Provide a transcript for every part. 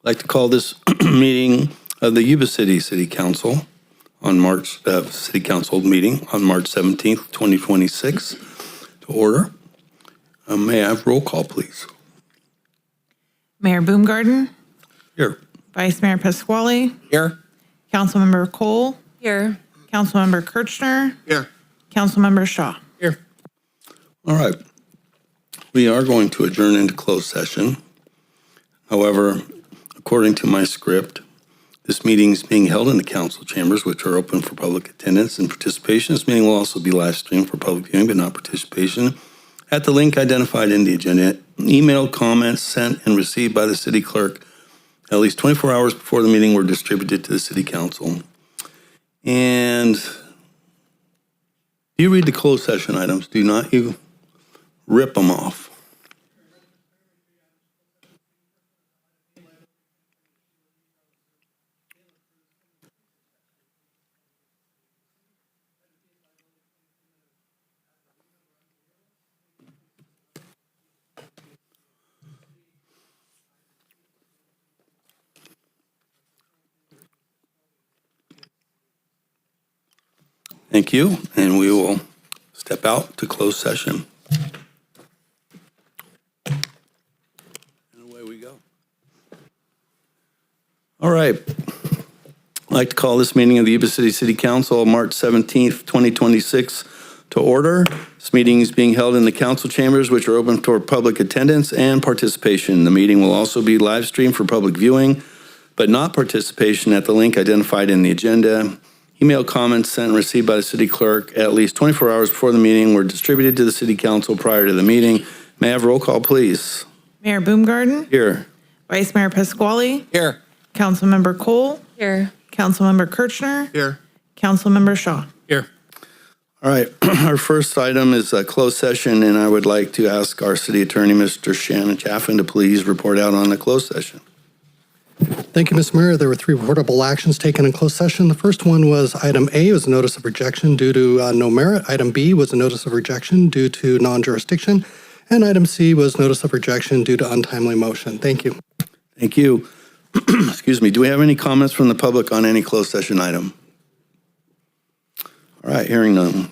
I'd like to call this meeting of the Yuba City Council on City Council meeting on March 17th, 2026 to order. May I have roll call, please? Mayor Boomgarden. Here. Vice Mayor Pasquale. Here. Councilmember Cole. Here. Councilmember Kirchner. Here. Councilmember Shaw. Here. All right. We are going to adjourn into closed session. However, according to my script, this meeting is being held in the council chambers, which are open for public attendance and participation. This meeting will also be live streamed for public viewing, but not participation. At the link identified in the agenda, email comments sent and received by the city clerk at least 24 hours before the meeting were distributed to the city council. And you read the closed session items, do not you rip them off. Thank you, and we will step out to closed session. And away we go. All right. I'd like to call this meeting of the Yuba City Council March 17th, 2026 to order. This meeting is being held in the council chambers, which are open for public attendance and participation. The meeting will also be live streamed for public viewing, but not participation at the link identified in the agenda. Email comments sent and received by the city clerk at least 24 hours before the meeting were distributed to the city council prior to the meeting. May I have roll call, please? Mayor Boomgarden. Here. Vice Mayor Pasquale. Here. Councilmember Cole. Here. Councilmember Kirchner. Here. Councilmember Shaw. Here. All right. Our first item is a closed session, and I would like to ask our city attorney, Mr. Shannon Chaffin, to please report out on the closed session. Thank you, Mr. Mayor. There were 3 reportable actions taken in closed session. The first one was item A was a notice of rejection due to no merit. Item B was a notice of rejection due to non-jurisdiction. And item C was notice of rejection due to untimely motion. Thank you. Thank you. Excuse me. Do we have any comments from the public on any closed session item? All right. Hearing none.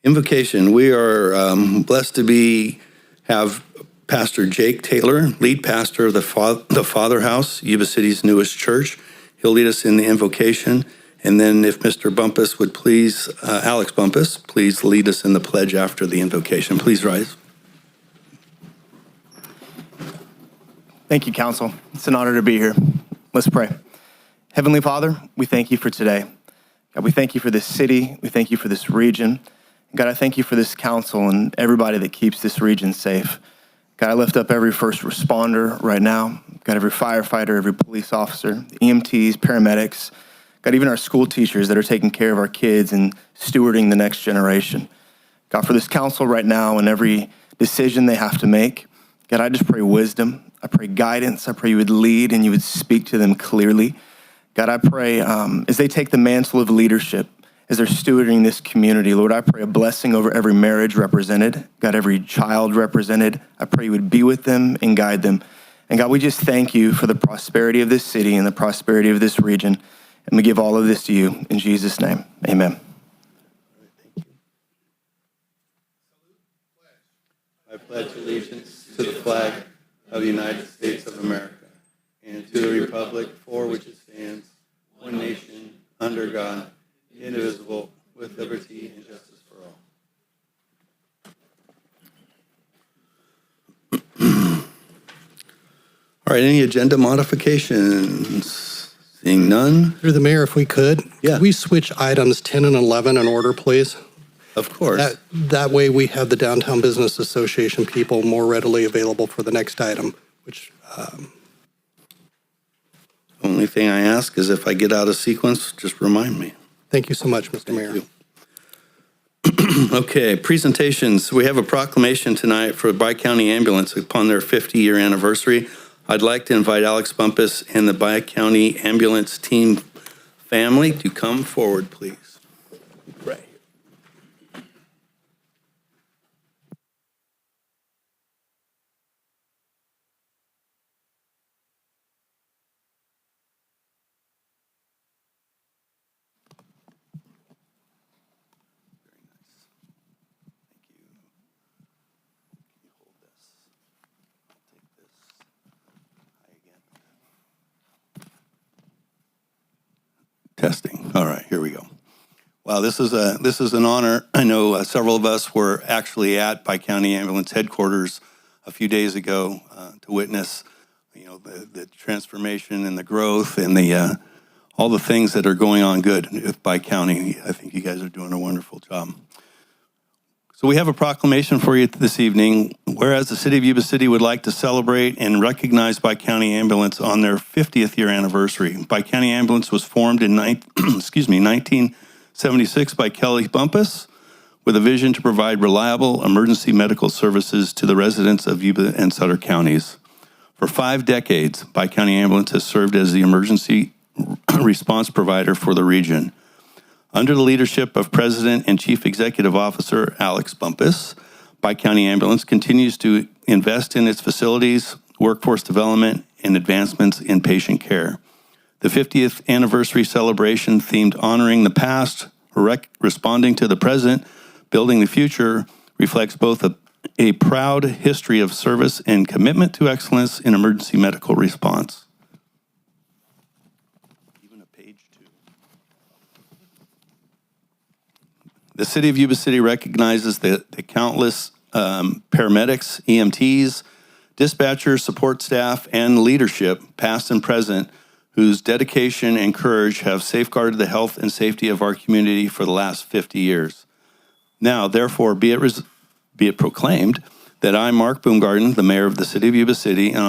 Invocation. We are blessed to have Pastor Jake Taylor, lead pastor of the Father House, Yuba City's newest church. He'll lead us in the invocation. And then if Mr. Bumpus would please, Alex Bumpus, please lead us in the pledge after the invocation. Please rise. Thank you, Council. It's an honor to be here. Let's pray. Heavenly Father, we thank you for today. God, we thank you for this city. We thank you for this region. God, I thank you for this council and everybody that keeps this region safe. God, I lift up every first responder right now. God, every firefighter, every police officer, EMTs, paramedics. God, even our school teachers that are taking care of our kids and stewarding the next generation. God, for this council right now and every decision they have to make, God, I just pray wisdom. I pray guidance. I pray you would lead and you would speak to them clearly. God, I pray as they take the mantle of leadership, as they're stewarding this community, Lord, I pray a blessing over every marriage represented, God, every child represented. I pray you would be with them and guide them. And God, we just thank you for the prosperity of this city and the prosperity of this region. And we give all of this to you in Jesus' name. Amen. I pledge allegiance to the flag of the United States of America and to the republic for which it stands, one nation, under God, indivisible, with liberty and justice for all. All right, any agenda modifications? Seeing none? Through the mayor, if we could, Yeah. could we switch items 10 and 11 in order, please? Of course. That way we have the Downtown Business Association people more readily available for the next item, which... Only thing I ask is if I get out of sequence, just remind me. Thank you so much, Mr. Mayor. Okay, presentations. We have a proclamation tonight for Bi-County Ambulance upon their 50-year anniversary. I'd like to invite Alex Bumpus and the Bi-County Ambulance team family to come forward, please. Right. Testing. All right, here we go. Wow, this is an honor. I know several of us were actually at Pike County Ambulance headquarters a few days ago to witness, the transformation and the growth and the all the things that are going on good with Pike County. I think you guys are doing a wonderful job. So we have a proclamation for you this evening. Whereas the City of Yuba City would like to celebrate and recognize Pike County Ambulance on their 50th year anniversary. Pike County Ambulance was formed in 1976 by Kelly Bumpus with a vision to provide reliable emergency medical services to the residents of Yuba and Sutter counties. For 5 decades, Pike County Ambulance has served as the emergency response provider for the region. Under the leadership of President and Chief Executive Officer Alex Bumpus, Pike County Ambulance continues to invest in its facilities, workforce development, and advancements in patient care. The 50th anniversary celebration themed Honoring the Past, Responding to the Present, Building the Future reflects both a proud history of service and commitment to excellence in emergency medical response. The City of Yuba City recognizes the countless paramedics, EMTs, dispatchers, support staff, and leadership, past and present, whose dedication and courage have safeguarded the health and safety of our community for the last 50 years. Now, therefore, be it proclaimed that I, Mark Boomgarden, the mayor of the City of Yuba City, and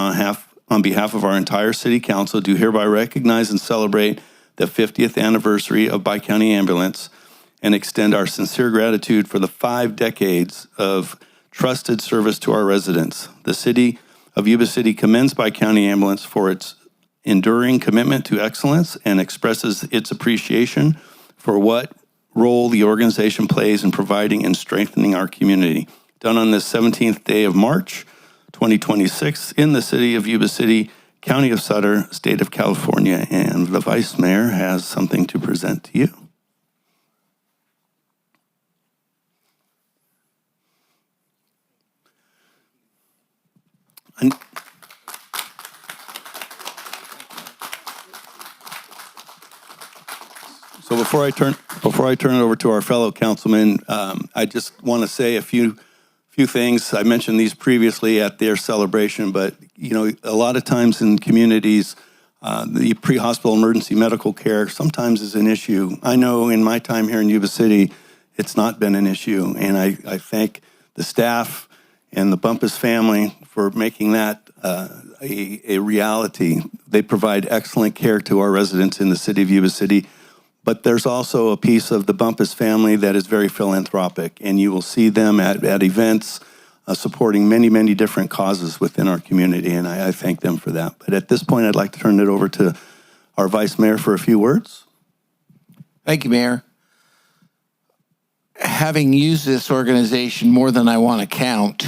on behalf of our entire City Council, do hereby recognize and celebrate the 50th anniversary of Pike County Ambulance and extend our sincere gratitude for the 5 decades of trusted service to our residents. The City of Yuba City commends Pike County Ambulance for its enduring commitment to excellence and expresses its appreciation for what role the organization plays in providing and strengthening our community. Done on this 17th day of March, 2026, in the City of Yuba City, County of Sutter, State of California, and the Vice Mayor has something to present to you. So before I turn it over to our fellow councilmen, I just want to say a few things. I mentioned these previously at their celebration, but a lot of times in communities, the pre-hospital emergency medical care sometimes is an issue. I know in my time here in Yuba City, it's not been an issue, and I thank the staff and the Bumpus family for making that a reality. They provide excellent care to our residents in the City of Yuba City. But there's also a piece of the Bumpus family that is very philanthropic, and you will see them at events supporting many, many different causes within our community, and I thank them for that. But at this point, I'd like to turn it over to our Vice Mayor for a few words. Thank you, Mayor. Having used this organization more than I want to count,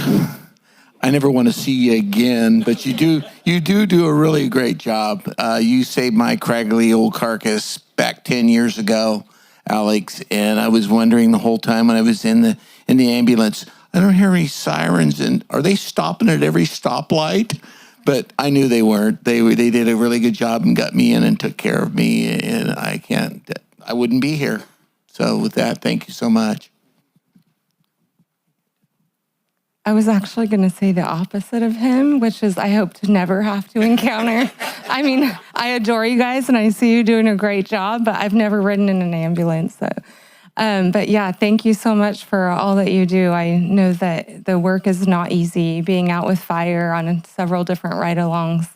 I never want to see you again, but you do a really great job. You saved my craggly old carcass back 10 years ago, Alex, and I was wondering the whole time when I was in the ambulance, I don't hear any sirens, and are they stopping at every stoplight? But I knew they weren't. They did a really good job and got me in and took care of me, and I wouldn't be here. So with that, thank you so much. I was actually going to say the opposite of him, which is I hope to never have to encounter. I mean, I adore you guys and I see you doing a great job, but I've never ridden in an ambulance. So, but yeah, thank you so much for all that you do. I know that the work is not easy, being out with fire on several different ride-alongs,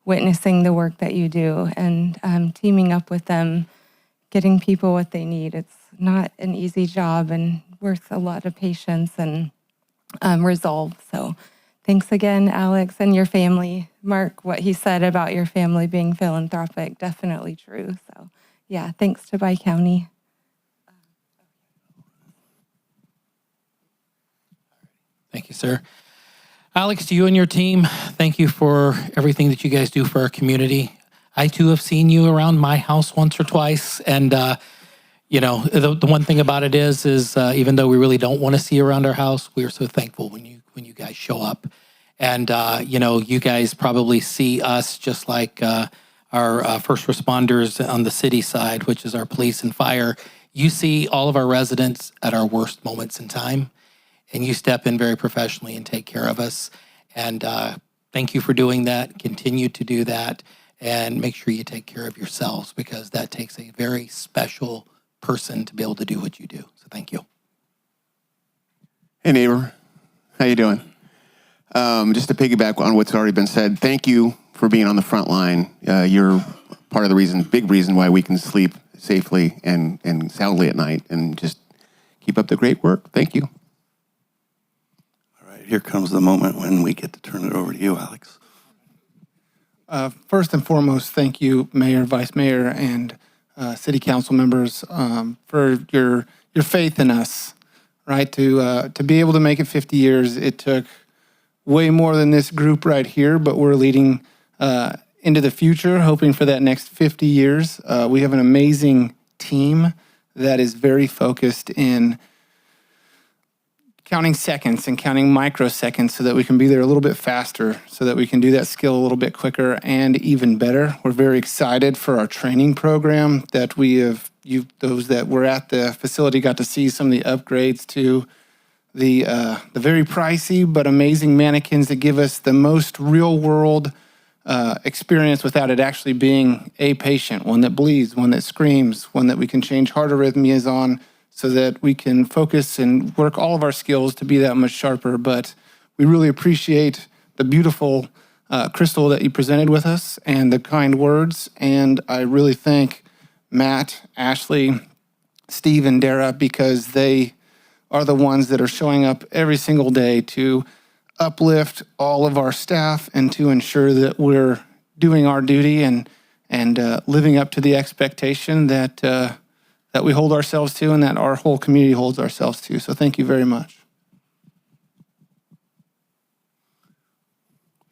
witnessing the work that you do and teaming up with them, getting people what they need. It's not an easy job and worth a lot of patience and resolve. So thanks again, Alex, and your family. Mark, what he said about your family being philanthropic, definitely true. So yeah, thanks to Pike County. Thank you, sir. Alex, to you and your team, thank you for everything that you guys do for our community. I too have seen you around my house once or twice, and the one thing about it is even though we really don't want to see you around our house, we are so thankful when you guys show up. And you guys probably see us just like our first responders on the city side, which is our police and fire. You see all of our residents at our worst moments in time, and you step in very professionally and take care of us. And thank you for doing that. Continue to do that, and make sure you take care of yourselves, because that takes a very special person to be able to do what you do. So thank you. Hey, neighbor. How you doing? Just to piggyback on what's already been said, thank you for being on the front line. You're part of the reason, big reason why we can sleep safely and soundly at night, and just keep up the great work. Thank you. All right, here comes the moment when we get to turn it over to you, Alex. First and foremost, thank you, Mayor, Vice Mayor, and City Council members for your faith in us. Right, to be able to make it 50 years, it took way more than this group right here, but we're leading into the future, hoping for that next 50 years. We have an amazing team that is very focused in counting seconds and counting microseconds so that we can be there a little bit faster, so that we can do that skill a little bit quicker and even better. We're very excited for our training program that we have. Those that were at the facility got to see some of the upgrades to the very pricey but amazing mannequins that give us the most real-world experience without it actually being a patient, one that bleeds, one that screams, one that we can change heart arrhythmias on, so that we can focus and work all of our skills to be that much sharper. But we really appreciate the beautiful crystal that you presented with us and the kind words, and I really thank Matt, Ashley, Steve, and Dara, because they are the ones that are showing up every single day to uplift all of our staff and to ensure that we're doing our duty and living up to the expectation that that we hold ourselves to and that our whole community holds ourselves to. So thank you very much.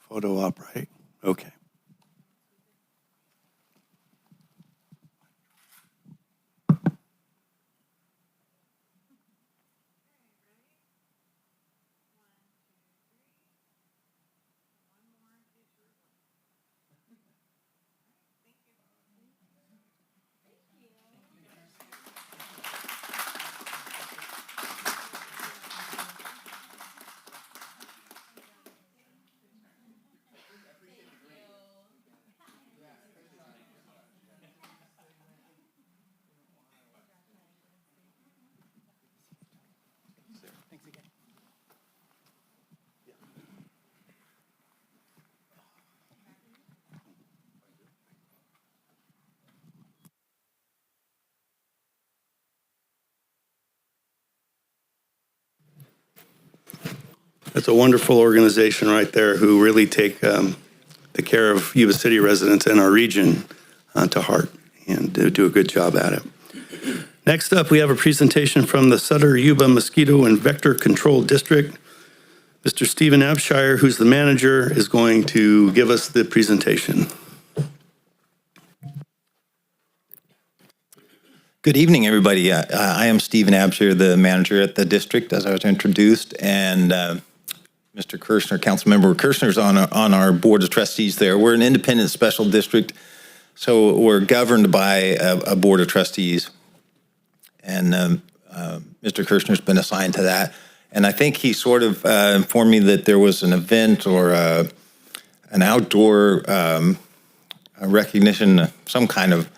Photo op, right? Okay. It's a wonderful organization right there who really take the care of Yuba City residents and our region to heart, and do a good job at it. Next up, we have a presentation from the Sutter-Yuba Mosquito and Vector Control District. Mr. Stephen Abshire, who's the manager, is going to give us the presentation. Good evening, everybody. I am Stephen Abshire, the manager at the district, as I was introduced, and Mr. Kirshner, Councilmember Kirshner's on our board of trustees there. We're an independent special district, so we're governed by a board of trustees, and Mr. Kirshner's been assigned to that. And I think he sort of informed me that there was an event or an outdoor recognition, some kind of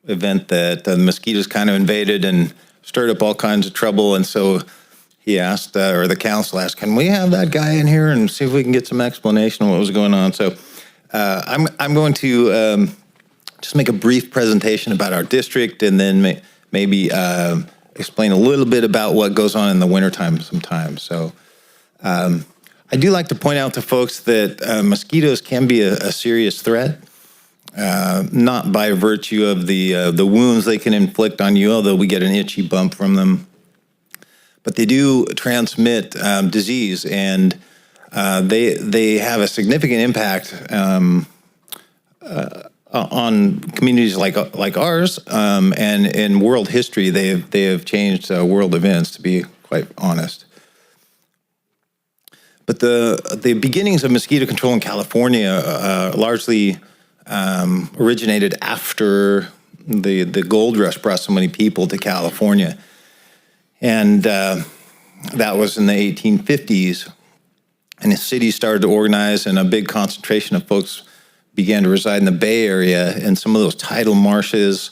event that the mosquitoes kind of invaded and stirred up all kinds of trouble. And so he asked, or the council asked, can we have that guy in here and see if we can get some explanation of what was going on? So I'm going to just make a brief presentation about our district, and then maybe explain a little bit about what goes on in the wintertime sometimes. So I do like to point out to folks that mosquitoes can be a serious threat. Not by virtue of the wounds they can inflict on you, although we get an itchy bump from them. But they do transmit disease, and they have a significant impact on communities like ours, and in world history, they have changed world events, to be quite honest. But the beginnings of mosquito control in California largely originated after the gold rush brought so many people to California. And that was in the 1850s. And the city started to organize, and a big concentration of folks began to reside in the Bay Area. And some of those tidal marshes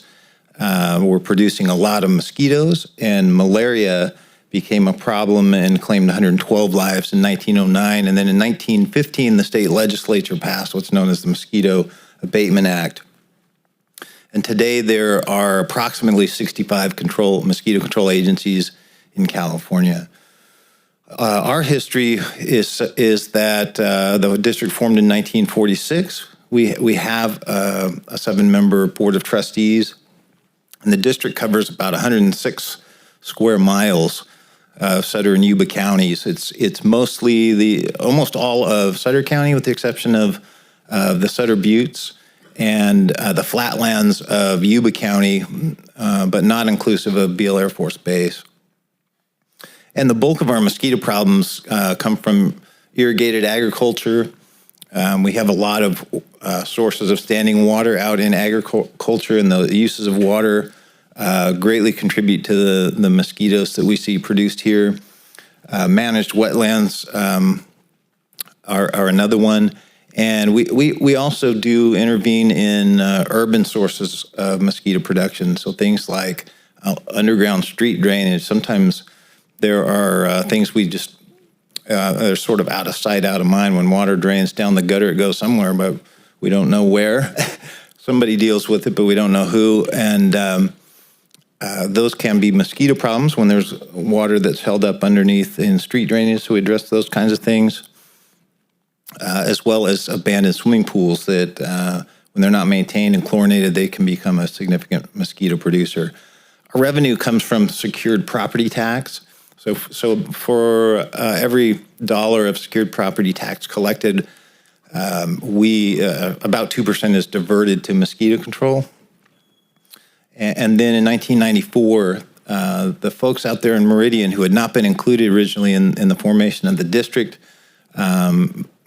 were producing a lot of mosquitoes, and malaria became a problem and claimed 112 lives in 1909. And then in 1915, the state legislature passed what's known as the Mosquito Abatement Act. And today there are approximately 65 mosquito control agencies in California. Our history is that the district formed in 1946. We have a 7-member board of trustees, and the district covers about 106 square miles of Sutter and Yuba counties. It's mostly almost all of Sutter County, with the exception of the Sutter Buttes and the flatlands of Yuba County, but not inclusive of Beale Air Force Base. And the bulk of our mosquito problems come from irrigated agriculture. We have a lot of sources of standing water out in agriculture, and the uses of water greatly contribute to the mosquitoes that we see produced here. Managed wetlands are another one. And we also do intervene in urban sources of mosquito production. So things like underground street drainage. Sometimes there are things we just, they're sort of out of sight, out of mind. When water drains down the gutter, it goes somewhere, but we don't know where. Somebody deals with it, but we don't know who. And those can be mosquito problems when there's water that's held up underneath in street drainage. So we address those kinds of things, as well as abandoned swimming pools that when they're not maintained and chlorinated, they can become a significant mosquito producer. Our revenue comes from secured property tax. So for every dollar of secured property tax collected, about 2% is diverted to mosquito control. And then in 1994, the folks out there in Meridian who had not been included originally in the formation of the district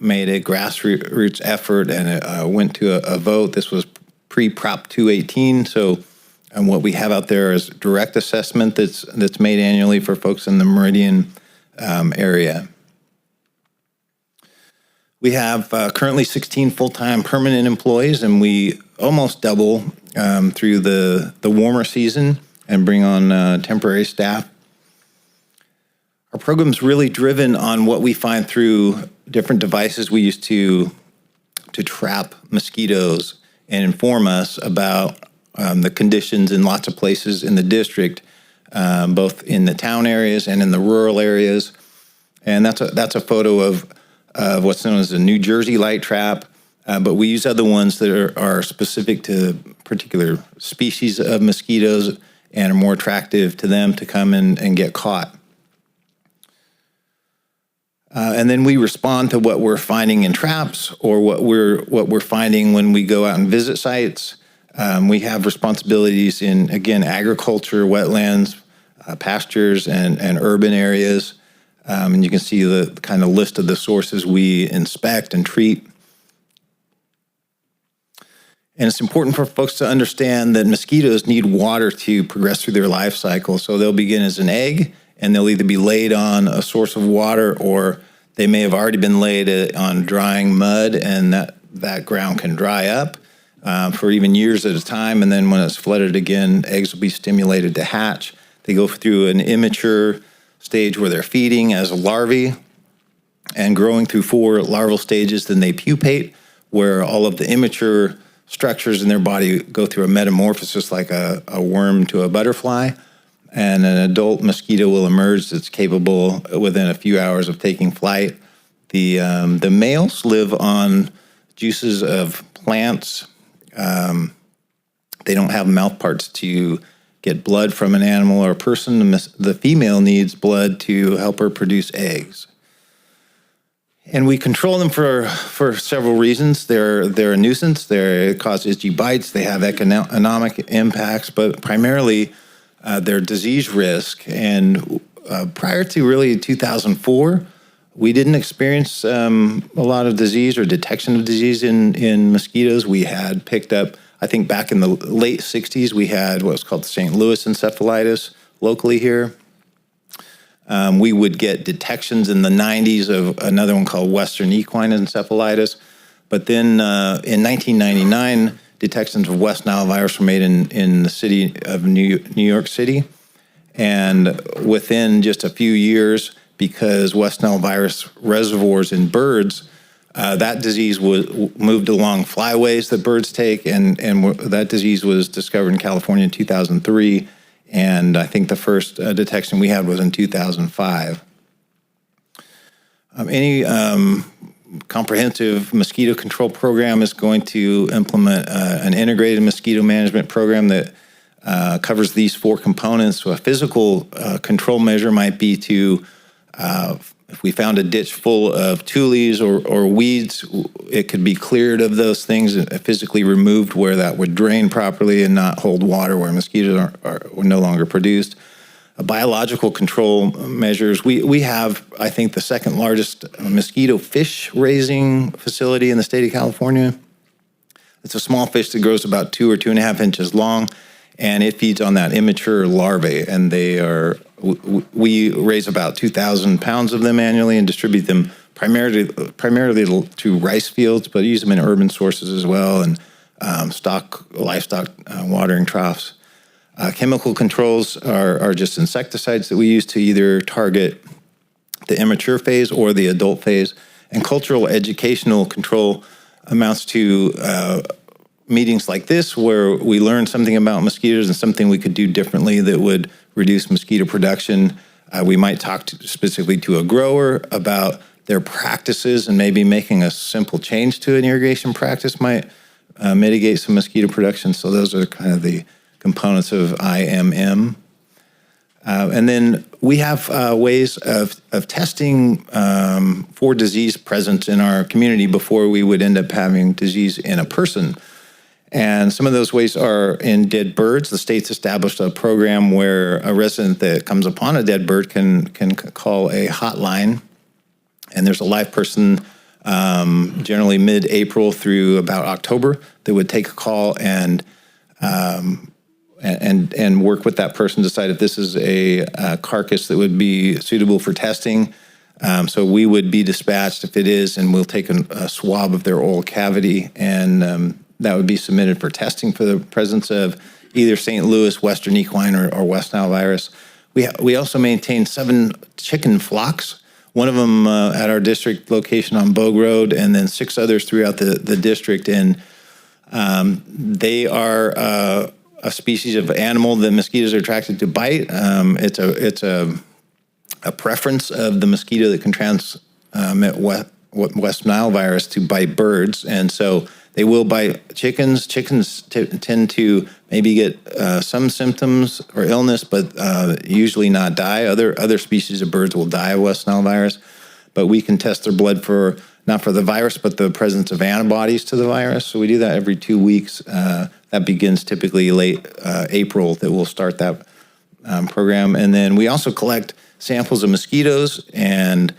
made a grassroots effort, and it went to a vote. This was pre-Prop 218, so and what we have out there is direct assessment that's made annually for folks in the Meridian area. We have currently 16 full-time permanent employees, and we almost double through the warmer season and bring on temporary staff. Our program's really driven on what we find through different devices we use to trap mosquitoes and inform us about the conditions in lots of places in the district, both in the town areas and in the rural areas. And that's a photo of what's known as a New Jersey light trap, but we use other ones that are specific to particular species of mosquitoes and are more attractive to them to come and get caught. And then we respond to what we're finding in traps or what we're finding when we go out and visit sites. We have responsibilities in, again, agriculture, wetlands, pastures, and urban areas. And you can see the kind of list of the sources we inspect and treat. And it's important for folks to understand that mosquitoes need water to progress through their life cycle. So they'll begin as an egg, and they'll either be laid on a source of water, or they may have already been laid on drying mud, and that ground can dry up for even years at a time. And then when it's flooded again, eggs will be stimulated to hatch. They go through an immature stage where they're feeding as larvae and growing through 4 larval stages. Then they pupate, where all of the immature structures in their body go through a metamorphosis like a worm to a butterfly. And an adult mosquito will emerge that's capable within a few hours of taking flight. The males live on juices of plants. They don't have mouth parts to get blood from an animal or a person. The female needs blood to help her produce eggs. And we control them for several reasons. They're a nuisance. They cause itchy bites. They have economic impacts, but primarily their disease risk. And prior to really 2004, we didn't experience a lot of disease or detection of disease in mosquitoes. We had picked up, I think back in the late 60s, we had what was called St. Louis encephalitis locally here. We would get detections in the 90s of another one called Western equine encephalitis. But then in 1999, detections of West Nile virus were made in the city of New York City. And within just a few years, because West Nile virus reservoirs in birds, that disease moved along flyways that birds take, and that disease was discovered in California in 2003. And I think the first detection we had was in 2005. Any comprehensive mosquito control program is going to implement an integrated mosquito management program that covers these four components. So a physical control measure might be to, if we found a ditch full of tules or weeds, it could be cleared of those things and physically removed where that would drain properly and not hold water where mosquitoes are no longer produced. Biological control measures. We have, I think, the second largest mosquito fish raising facility in the state of California. It's a small fish that grows about 2 or 2.5 inches long, and it feeds on that immature larvae. And we raise about 2,000 pounds of them annually and distribute them primarily to rice fields, but use them in urban sources as well, and livestock watering troughs. Chemical controls are just insecticides that we use to either target the immature phase or the adult phase. And cultural educational control amounts to meetings like this where we learn something about mosquitoes and something we could do differently that would reduce mosquito production. We might talk specifically to a grower about their practices, and maybe making a simple change to an irrigation practice might mitigate some mosquito production. So those are kind of the components of IMM. And then we have ways of testing for disease presence in our community before we would end up having disease in a person. And some of those ways are in dead birds. The state's established a program where a resident that comes upon a dead bird can call a hotline. And there's a live person generally mid-April through about October that would take a call and work with that person, decide if this is a carcass that would be suitable for testing. So we would be dispatched if it is, and we'll take a swab of their oral cavity, and that would be submitted for testing for the presence of either St. Louis, Western equine, or West Nile virus. We also maintain 7 chicken flocks, one of them at our district location on Bogue Road, and then 6 others throughout the district. And they are a species of animal that mosquitoes are attracted to bite. It's a preference of the mosquito that can transmit West Nile virus to bite birds, and so they will bite chickens. Chickens tend to maybe get some symptoms or illness, but usually not die. Other species of birds will die of West Nile virus, but we can test their blood for not for the virus, but the presence of antibodies to the virus. So we do that every 2 weeks. That begins typically late April that we'll start that program. And then we also collect samples of mosquitoes and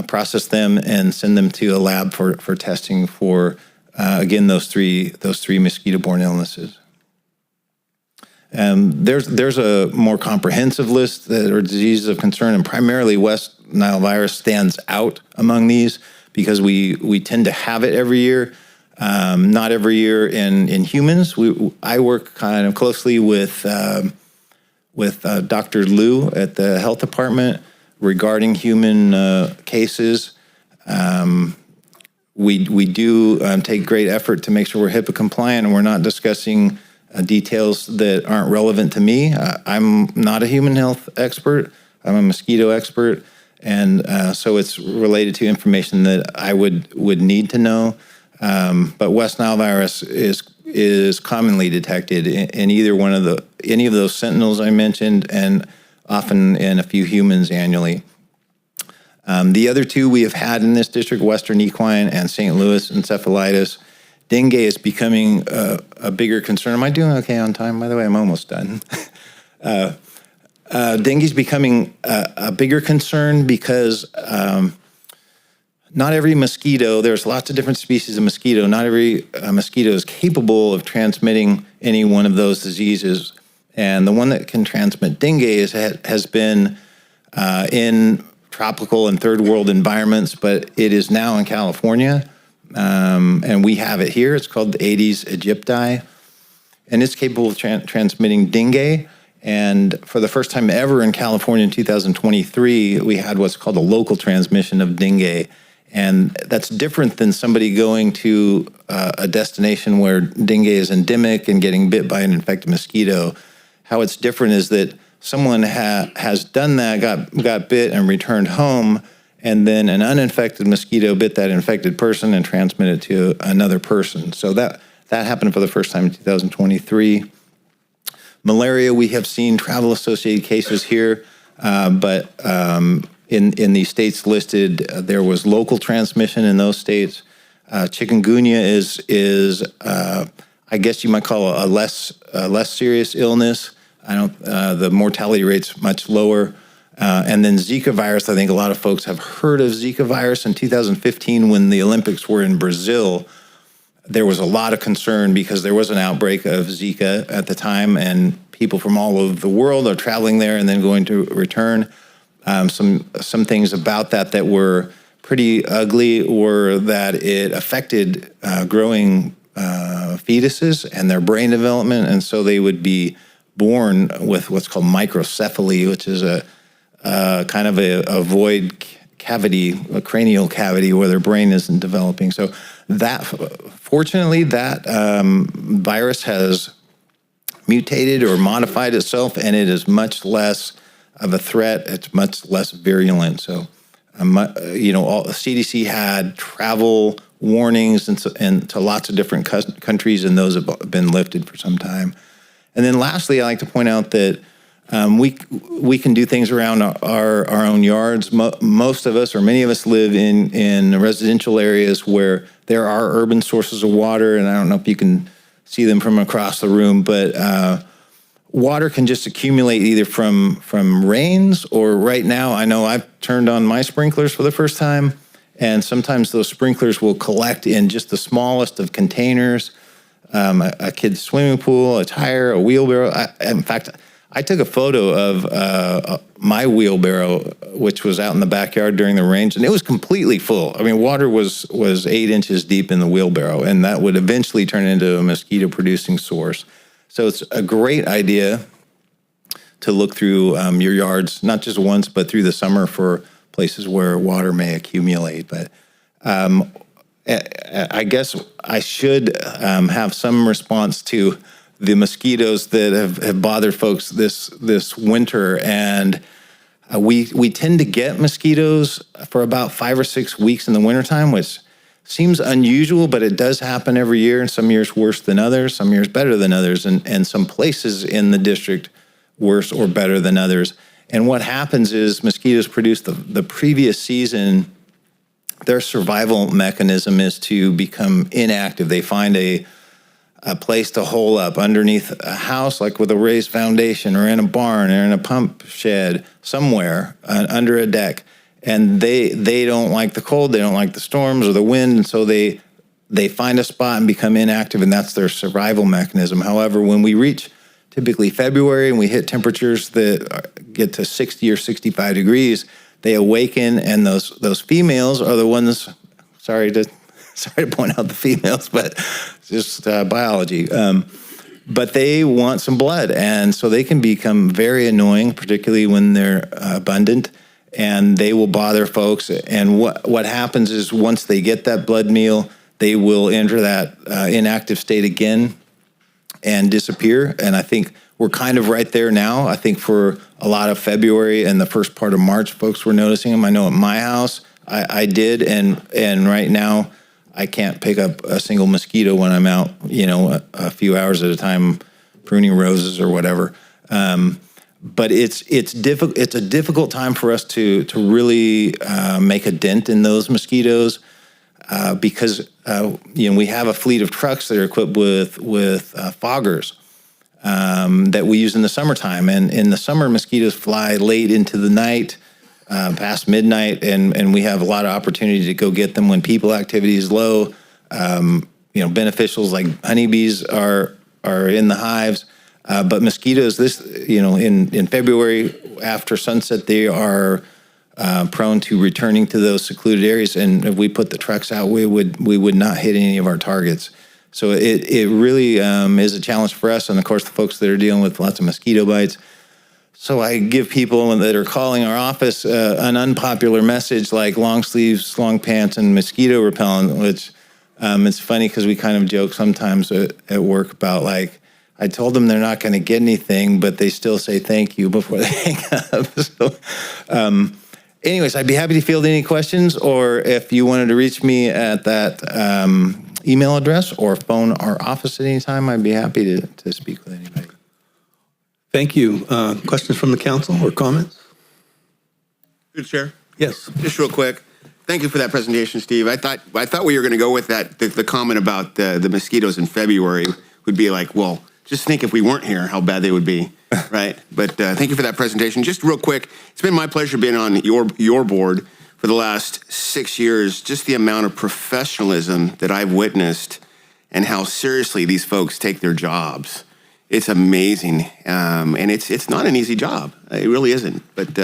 process them and send them to a lab for testing for, again, those three mosquito-borne illnesses. There's a more comprehensive list that are diseases of concern, and primarily West Nile virus stands out among these because we tend to have it every year. Not every year in humans. I work kind of closely with Dr. Liu at the health department regarding human cases. We do take great effort to make sure we're HIPAA compliant and we're not discussing details that aren't relevant to me. I'm not a human health expert. I'm a mosquito expert, and so it's related to information that I would need to know. But West Nile virus is commonly detected in either one of any of those sentinels I mentioned, and often in a few humans annually. The other two we have had in this district, Western equine and St. Louis encephalitis. Dengue is becoming a bigger concern. Am I doing okay on time? By the way, I'm almost done. Dengue is becoming a bigger concern because not every mosquito, there's lots of different species of mosquito. Not every mosquito is capable of transmitting any one of those diseases. And the one that can transmit dengue has been in tropical and third world environments, but it is now in California. And we have it here. It's called the Aedes aegypti. And it's capable of transmitting dengue. And for the first time ever in California in 2023, we had what's called a local transmission of dengue. And that's different than somebody going to a destination where dengue is endemic and getting bit by an infected mosquito. How it's different is that someone has done that, got bit and returned home, and then an uninfected mosquito bit that infected person and transmitted it to another person. So that happened for the first time in 2023. Malaria, we have seen travel-associated cases here, but in the states listed, there was local transmission in those states. Chikungunya is I guess you might call a less serious illness. The mortality rate's much lower. And then Zika virus, I think a lot of folks have heard of Zika virus. In 2015, when the Olympics were in Brazil, there was a lot of concern because there was an outbreak of Zika at the time, and people from all over the world are traveling there and then going to return. Some things about that were pretty ugly were that it affected growing fetuses and their brain development, and so they would be born with what's called microcephaly, which is a kind of a void cavity, a cranial cavity where their brain isn't developing. So fortunately, that virus has mutated or modified itself, and it is much less of a threat. It's much less virulent. So, the CDC had travel warnings into lots of different countries, and those have been lifted for some time. And then lastly, I like to point out that we can do things around our own yards. Most of us, or many of us, live in residential areas where there are urban sources of water, and I don't know if you can see them from across the room, but water can just accumulate either from rains, or right now, I know I've turned on my sprinklers for the first time, and sometimes those sprinklers will collect in just the smallest of containers, a kid's swimming pool, a tire, a wheelbarrow. In fact, I took a photo of my wheelbarrow, which was out in the backyard during the rains, and it was completely full. I mean, water was 8 inches deep in the wheelbarrow, and that would eventually turn into a mosquito-producing source. So it's a great idea to look through your yards, not just once, but through the summer for places where water may accumulate. But I guess I should have some response to the mosquitoes that have bothered folks this winter. And we tend to get mosquitoes for about 5 or 6 weeks in the wintertime, which seems unusual, but it does happen every year, and some years worse than others, some years better than others, and some places in the district worse or better than others. And what happens is mosquitoes produce the previous season, their survival mechanism is to become inactive. They find a place to hole up underneath a house, like with a raised foundation, or in a barn, or in a pump shed, somewhere under a deck. And they don't like the cold, they don't like the storms or the wind, and so they find a spot and become inactive, and that's their survival mechanism. However, when we reach typically February and we hit temperatures that get to 60 or 65 degrees, they awaken, and those females are the ones, sorry to point out the females, but just biology. But they want some blood, and so they can become very annoying, particularly when they're abundant, and they will bother folks. And what happens is once they get that blood meal, they will enter that inactive state again and disappear. And I think we're kind of right there now. I think for a lot of February and the first part of March, folks were noticing them. I know at my house, I did, and right now, I can't pick up a single mosquito when I'm out, a few hours at a time pruning roses or whatever. But it's difficult. It's a difficult time for us to really make a dent in those mosquitoes because we have a fleet of trucks that are equipped with foggers that we use in the summertime. And in the summer, mosquitoes fly late into the night. past midnight, and we have a lot of opportunity to go get them when people activity is low. Beneficials like honeybees are in the hives, but mosquitoes in February after sunset, they are prone to returning to those secluded areas, and if we put the trucks out, we would not hit any of our targets. So it really is a challenge for us, and of course the folks that are dealing with lots of mosquito bites. So I give people that are calling our office an unpopular message like long sleeves, long pants, and mosquito repellent, which it's funny because we kind of joke sometimes at work about like, I told them they're not going to get anything, but they still say thank you before they hang up. So, anyways, I'd be happy to field any questions, or if you wanted to reach me at that email address or phone our office at any time, I'd be happy to speak with anybody. Thank you. Questions from the council or comments? Good, Chair. Yes. Just real quick. Thank you for that presentation, Steve. I thought we were going to go with that. The comment about the mosquitoes in February would be like, well, just think if we weren't here, how bad they would be, right? But thank you for that presentation. Just real quick, it's been my pleasure being on your board for the last 6 years. Just the amount of professionalism that I've witnessed and how seriously these folks take their jobs. It's amazing, and it's not an easy job. It really isn't. But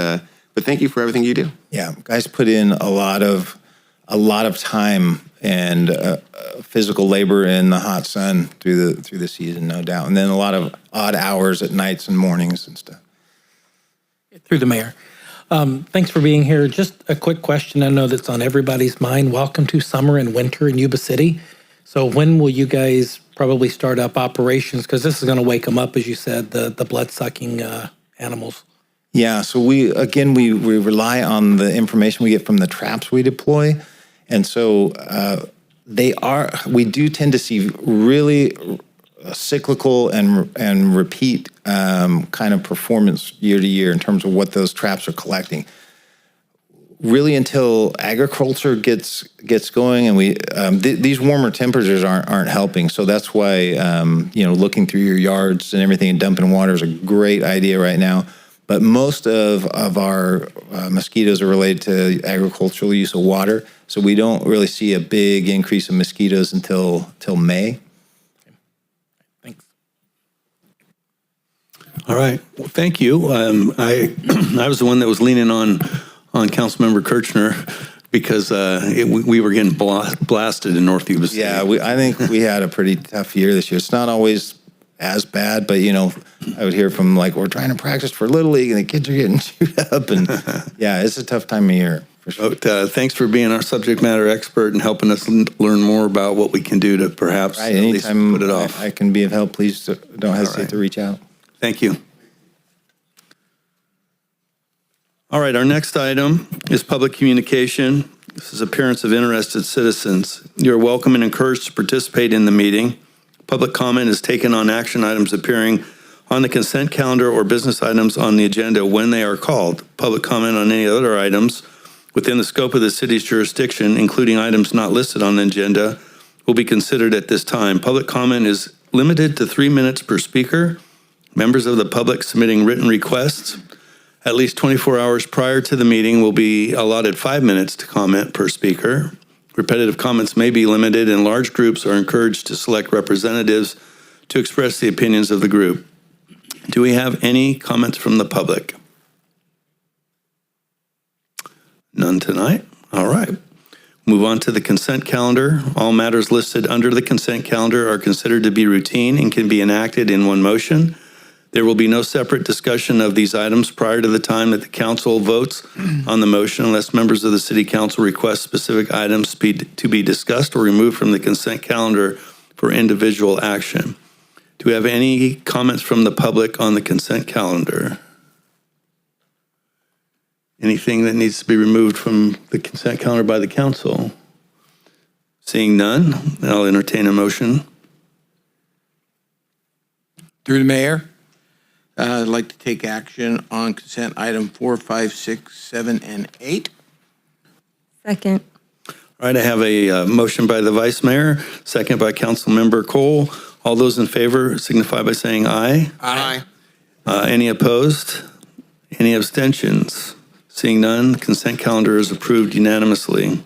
thank you for everything you do. Yeah, guys put in a lot of time and physical labor in the hot sun through the season, no doubt, and then a lot of odd hours at nights and mornings and stuff. Through the mayor. Thanks for being here. Just a quick question. I know that's on everybody's mind. Welcome to summer and winter in Yuba City. So when will you guys probably start up operations? Because this is going to wake them up, as you said, the blood-sucking animals. Yeah, so we rely on the information we get from the traps we deploy. And so we do tend to see really cyclical and repeat kind of performance year to year in terms of what those traps are collecting. Really, until agriculture gets going, and these warmer temperatures aren't helping. So that's why looking through your yards and everything and dumping water is a great idea right now. But most of our mosquitoes are related to agricultural use of water, so we don't really see a big increase in mosquitoes until May. Thanks. All right. Well, thank you. I was the one that was leaning on Councilmember Kirchner because we were getting blasted in North Yuba City. Yeah, I think we had a pretty tough year this year. It's not always as bad, but I would hear from like, we're trying to practice for Little League and the kids are getting chewed up, and yeah, it's a tough time of year for sure. But, thanks for being our subject matter expert and helping us learn more about what we can do to perhaps at least put it off. I can be of help. Please don't hesitate to reach out. Thank you. All right, our next item is public communication. This is appearance of interested citizens. You're welcome and encouraged to participate in the meeting. Public comment is taken on action items appearing on the consent calendar or business items on the agenda when they are called. Public comment on any other items within the scope of the city's jurisdiction, including items not listed on the agenda, will be considered at this time. Public comment is limited to 3 minutes per speaker. Members of the public submitting written requests at least 24 hours prior to the meeting will be allotted 5 minutes to comment per speaker. Repetitive comments may be limited, and large groups are encouraged to select representatives to express the opinions of the group. Do we have any comments from the public? None tonight? All right. Move on to the consent calendar. All matters listed under the consent calendar are considered to be routine and can be enacted in one motion. There will be no separate discussion of these items prior to the time that the council votes on the motion unless members of the city council request specific items to be discussed or removed from the consent calendar for individual action. Do we have any comments from the public on the consent calendar? Anything that needs to be removed from the consent calendar by the council? Seeing none, I'll entertain a motion. Through the mayor, I'd like to take action on consent item 4, 5, 6, 7, and 8. Second. All right, I have a motion by the vice mayor, second by council member Cole. All those in favor signify by saying aye. Aye. Any opposed? Any abstentions? Seeing none, consent calendar is approved unanimously.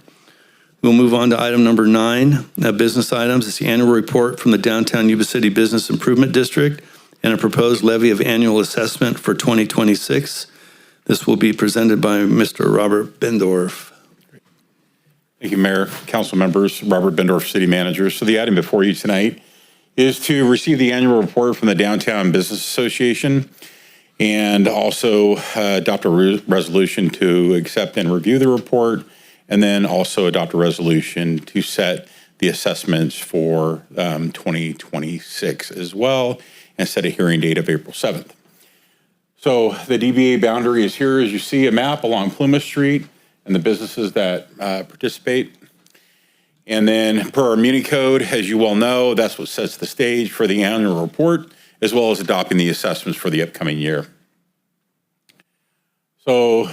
We'll move on to item number 9, business items. It's the annual report from the Downtown Yuba City Business Improvement District and a proposed levy of annual assessment for 2026. This will be presented by Mr. Robert Bendorf. Thank you, Mayor, council members, Robert Bendorf, City Manager. So the item before you tonight is to receive the annual report from the Downtown Business Association and also adopt a resolution to accept and review the report, and then also adopt a resolution to set the assessments for 2026 as well, and set a hearing date of April 7th. So the DBA boundary is here, as you see a map along Plymouth Street and the businesses that participate. And then per our Muni Code, as you well know, that's what sets the stage for the annual report, as well as adopting the assessments for the upcoming year. So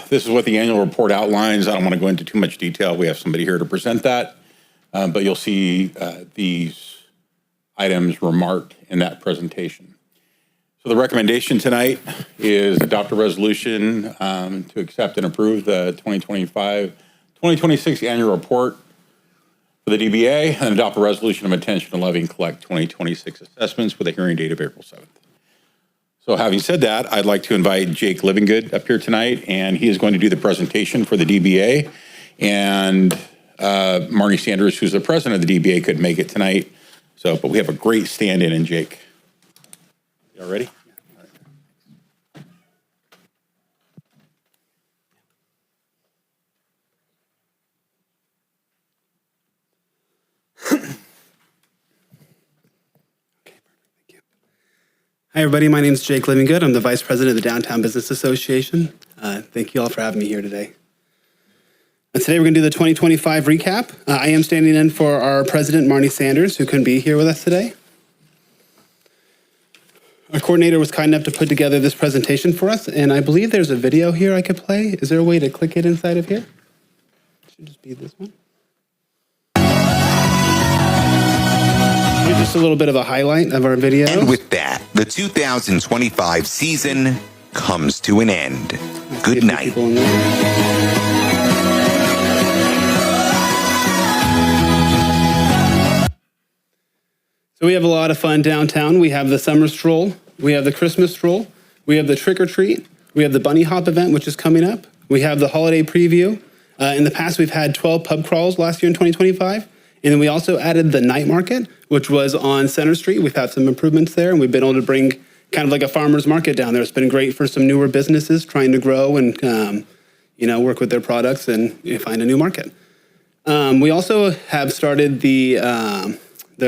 this is what the annual report outlines. I don't want to go into too much detail. We have somebody here to present that, but you'll see these items remarked in that presentation. So the recommendation tonight is adopt a resolution to accept and approve the 2025-2026 annual report for the DBA and adopt a resolution of intention to levy and collect 2026 assessments with a hearing date of April 7th. So having said that, I'd like to invite Jake Livingood up here tonight, and he is going to do the presentation for the DBA. And Marnie Sanders, who's the president of the DBA, couldn't make it tonight. So, but we have a great stand-in in Jake. Y'all ready? Hi, everybody. My name is Jake Livingood. I'm the Vice President of the Downtown Business Association. Thank you all for having me here today. Today, we're going to do the 2025 recap. I am standing in for our President, Marnie Sanders, who couldn't be here with us today. Our coordinator was kind enough to put together this presentation for us, and I believe there's a video here I could play. Is there a way to click it inside of here? It should just be this one. Here's just a little bit of a highlight of our video. And with that, the 2025 season comes to an end. Good night. So we have a lot of fun downtown. We have the summer stroll. We have the Christmas stroll. We have the trick or treat. We have the bunny hop event, which is coming up. We have the holiday preview. In the past, we've had 12 pub crawls last year in 2025. And then we also added the night market, which was on Center Street. We've had some improvements there, and we've been able to bring kind of like a farmer's market down there. It's been great for some newer businesses trying to grow and, work with their products and find a new market. We also have started the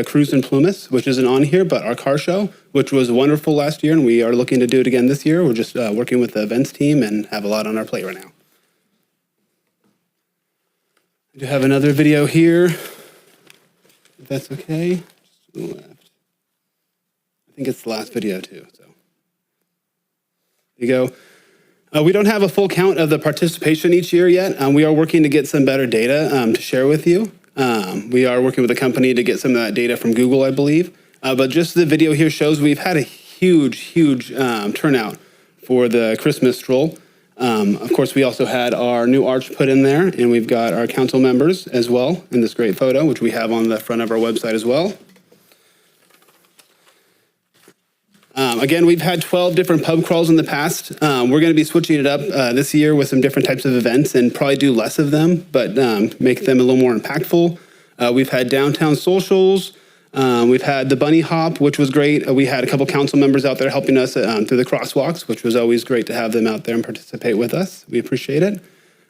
Cruise in Plymouth, which isn't on here, but our car show, which was wonderful last year, and we are looking to do it again this year. We're just working with the events team and have a lot on our plate right now. We do have another video here, if that's okay. Just to the left. I think it's the last video too. So there you go. We don't have a full count of the participation each year yet. We are working to get some better data to share with you. We are working with a company to get some of that data from Google, I believe. But just the video here shows we've had a huge turnout for the Christmas stroll. Of course, we also had our new arch put in there, and we've got our council members as well in this great photo, which we have on the front of our website as well. Again, we've had 12 different pub crawls in the past. We're going to be switching it up this year with some different types of events and probably do less of them, but make them a little more impactful. We've had downtown socials. We've had the bunny hop, which was great. We had a couple council members out there helping us through the crosswalks, which was always great to have them out there and participate with us. We appreciate it.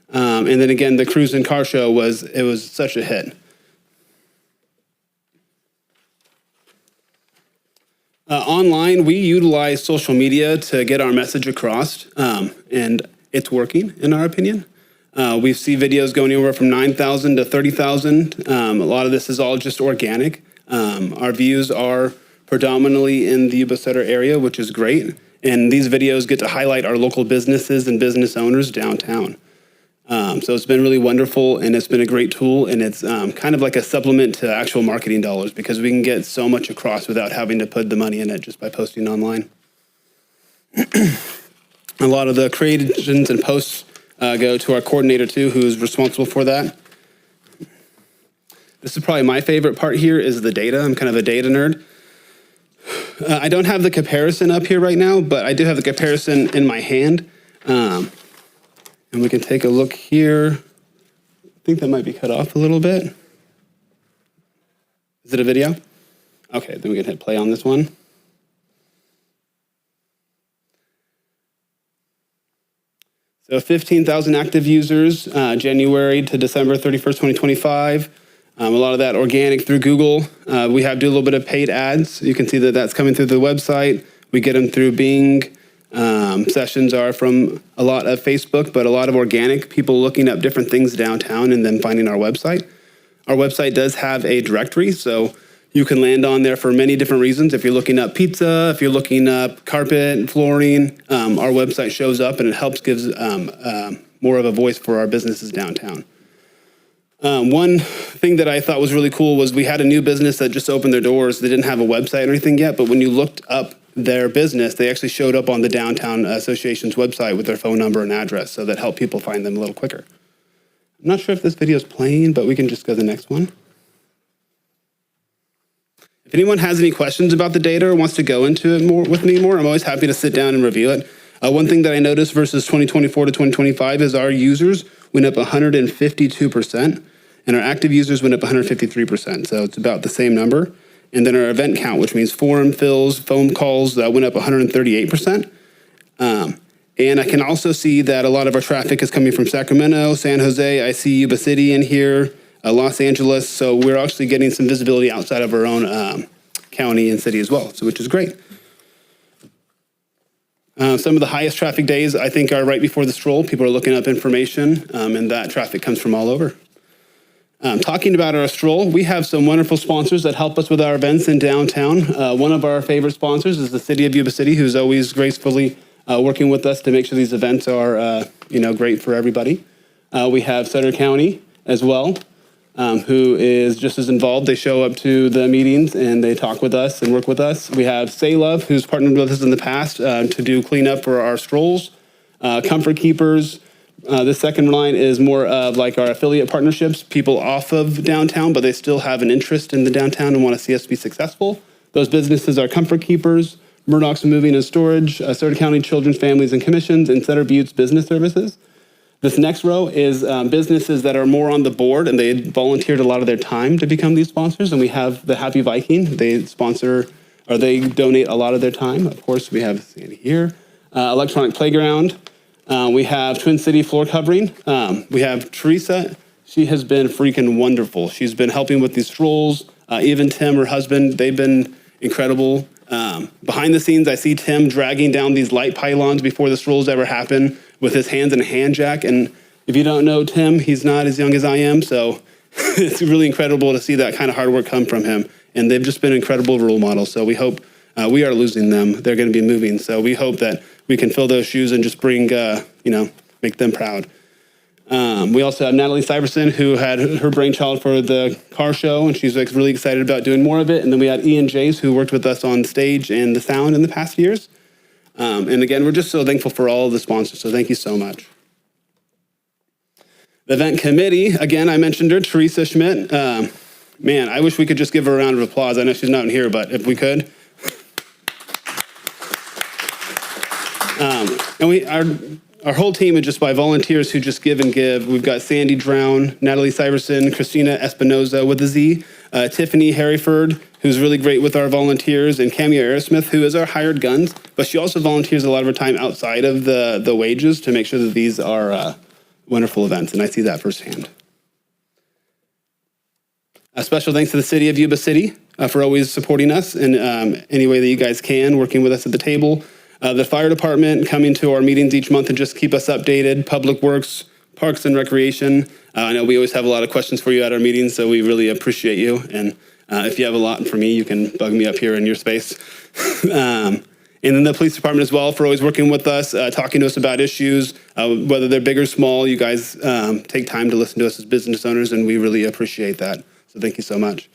And then again, the cruise and car show was such a hit. Online, we utilize social media to get our message across, and it's working, in our opinion. We see videos going anywhere from 9,000 to 30,000. A lot of this is all just organic. Our views are predominantly in the Yuba City area, which is great. And these videos get to highlight our local businesses and business owners downtown. So it's been really wonderful, and it's been a great tool, and it's kind of like a supplement to actual marketing dollars because we can get so much across without having to put the money in it just by posting online. A lot of the creations and posts go to our coordinator too, who is responsible for that. This is probably my favorite part here is the data. I'm kind of a data nerd. I don't have the comparison up here right now, but I do have the comparison in my hand. And we can take a look here. I think that might be cut off a little bit. Is it a video? Okay, then we can hit play on this one. So 15,000 active users, January to December 31st, 2025. A lot of that organic through Google. We do a little bit of paid ads. You can see that that's coming through the website. We get them through Bing. Sessions are from a lot of Facebook, but a lot of organic, people looking up different things downtown and then finding our website. Our website does have a directory, so you can land on there for many different reasons. If you're looking up pizza, if you're looking up carpet, flooring, our website shows up and it helps gives more of a voice for our businesses downtown. One thing that I thought was really cool was we had a new business that just opened their doors. They didn't have a website or anything yet, but when you looked up their business, they actually showed up on the Downtown Association's website with their phone number and address, so that helped people find them a little quicker. I'm not sure if this video is playing, but we can just go to the next one. If anyone has any questions about the data or wants to go into it with me more, I'm always happy to sit down and review it. One thing that I noticed versus 2024 to 2025 is our users went up 152%, and our active users went up 153%, so it's about the same number. And then our event count, which means forum fills, phone calls, went up 138%. And I can also see that a lot of our traffic is coming from Sacramento, San Jose. I see Yuba City in here, Los Angeles. So we're actually getting some visibility outside of our own county and city as well, so which is great. Some of the highest traffic days, I think, are right before the stroll. People are looking up information, and that traffic comes from all over. Talking about our stroll, we have some wonderful sponsors that help us with our events in downtown. One of our favorite sponsors is the City of Yuba City, who's always gracefully working with us to make sure these events are, great for everybody. We have Sutter County as well, who is just as involved. They show up to the meetings and they talk with us and work with us. We have Say Love, who's partnered with us in the past to do cleanup for our strolls. Comfort Keepers. The second line is more of like our affiliate partnerships, people off of downtown, but they still have an interest in the downtown and want to see us be successful. Those businesses are Comfort Keepers, Murdoch's Moving and Storage, Sutter County Children's Families and Commissions, and Sutter Buttes Business Services. This next row is businesses that are more on the board, and they volunteered a lot of their time to become these sponsors. And we have the Happy Viking. They sponsor, or they donate a lot of their time. Of course, we have Sandy here. Electronic Playground. We have Twin City Floor Covering. We have Teresa. She has been freaking wonderful. She's been helping with these strolls. Even Tim, her husband, they've been incredible. Behind the scenes, I see Tim dragging down these light pylons before the strolls ever happen with his hands in a hand jack. And if you don't know Tim, he's not as young as I am. So it's really incredible to see that kind of hard work come from him. And they've just been incredible role models. So we hope we are losing them. They're going to be moving. So we hope that we can fill those shoes and just bring, make them proud. We also have Natalie Syverson, who had her brainchild for the car show, and she's really excited about doing more of it. And then we had Ian Jace, who worked with us on stage and the sound in the past years. And again, we're just so thankful for all of the sponsors, so thank you so much. The event committee, again, I mentioned her, Teresa Schmidt. Man, I wish we could just give her a round of applause. I know she's not in here, but if we could. And our whole team is just by volunteers who just give and give. We've got Sandy Drown, Natalie Syverson, Christina Espinoza with a Z, Tiffany Harryford, who's really great with our volunteers, and Camia Aerosmith, who is our hired guns, but she also volunteers a lot of her time outside of the wages to make sure that these are wonderful events, and I see that firsthand. A special thanks to the City of Yuba City for always supporting us in any way that you guys can, working with us at the table. The fire department coming to our meetings each month and just keep us updated. Public Works, Parks and Recreation. I know we always have a lot of questions for you at our meetings, so we really appreciate you. And if you have a lot for me, you can bug me up here in your space. And then the police department as well for always working with us, talking to us about issues, whether they're big or small. You guys take time to listen to us as business owners, and we really appreciate that. So thank you so much.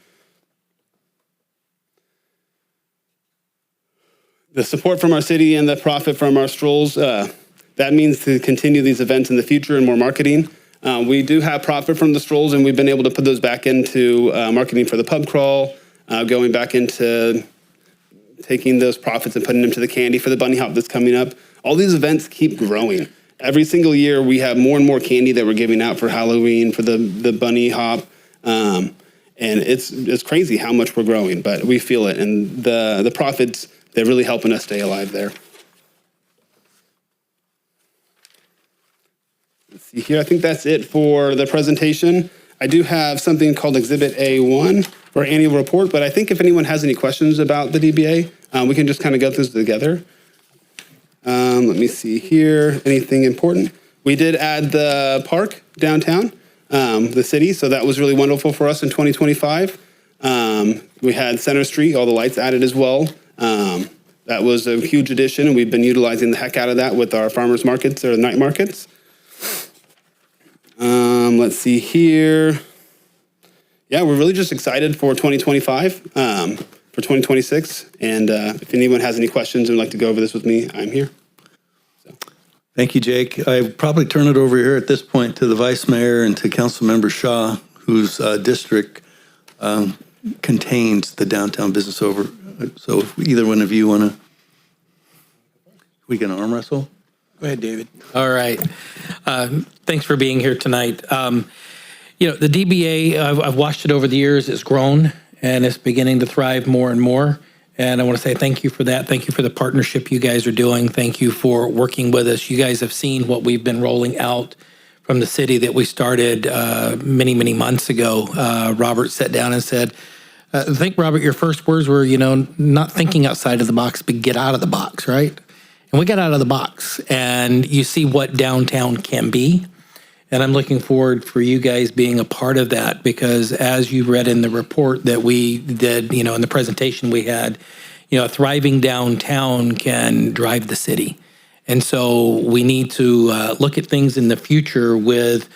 The support from our city and the profit from our strolls that means to continue these events in the future and more marketing. We do have profit from the strolls, and we've been able to put those back into marketing for the pub crawl, going back into taking those profits and putting them to the candy for the bunny hop that's coming up. All these events keep growing. Every single year, we have more and more candy that we're giving out for Halloween, for the bunny hop. And it's crazy how much we're growing, but we feel it. And the profits, they're really helping us stay alive there. Let's see here. I think that's it for the presentation. I do have something called Exhibit A1 for annual report, but I think if anyone has any questions about the DBA, we can just kind of go through this together. Let me see here. Anything important? We did add the park downtown, the city, so that was really wonderful for us in 2025. We had Center Street, all the lights added as well. That was a huge addition, and we've been utilizing the heck out of that with our farmers markets or night markets. Let's see here. Yeah, we're really just excited for 2025, for 2026. And if anyone has any questions and would like to go over this with me, I'm here. Thank you, Jake. I probably turn it over here at this point to the Vice Mayor and to Councilmember Shaw, whose district contains the downtown business over. So if either one of you want to, we can arm wrestle? Go ahead, David. All right. Thanks for being here tonight. The DBA, I've watched it over the years. It's grown, and it's beginning to thrive more and more. And I want to say thank you for that. Thank you for the partnership you guys are doing. Thank you for working with us. You guys have seen what we've been rolling out from the city that we started many, many months ago. Robert sat down and said, I think, Robert, your first words were, not thinking outside of the box, but get out of the box, right? And we got out of the box, and you see what downtown can be. And I'm looking forward for you guys being a part of that, because as you read in the report that we did, in the presentation we had, a thriving downtown can drive the city. And so we need to look at things in the future with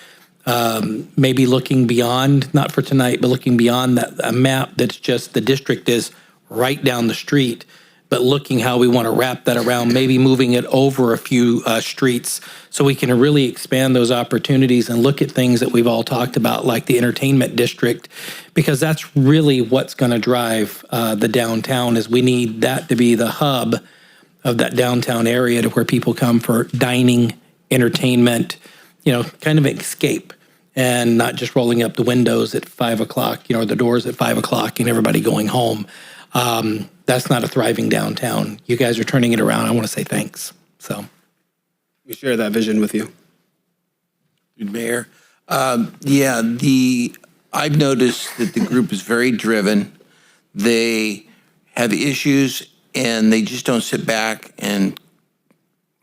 maybe looking beyond, not for tonight, but looking beyond that a map that's just the district is right down the street, but looking how we want to wrap that around, maybe moving it over a few streets so we can really expand those opportunities and look at things that we've all talked about, like the entertainment district, because that's really what's going to drive the downtown. Is we need that to be the hub of that downtown area to where people come for dining, entertainment, kind of escape, and not just rolling up the windows at 5 o'clock, the doors at 5 o'clock and everybody going home. That's not a thriving downtown. You guys are turning it around. I want to say thanks. So We share that vision with you. Mayor. I've noticed that the group is very driven. They have issues and they just don't sit back and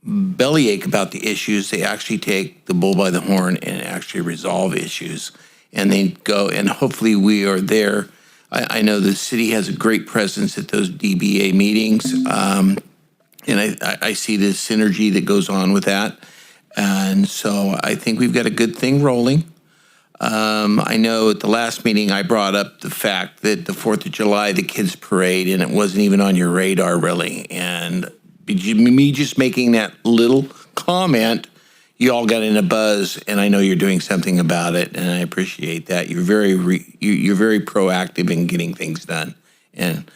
bellyache about the issues. They actually take the bull by the horn and actually resolve issues. And they go, and hopefully we are there. I know the city has a great presence at those DBA meetings. And I see the synergy that goes on with that. And so I think we've got a good thing rolling. I know at the last meeting I brought up the fact that the 4th of July, the kids parade, and it wasn't even on your radar really. And me just making that little comment, you all got in a buzz, and I know you're doing something about it, and I appreciate that. You're very proactive in getting things done, and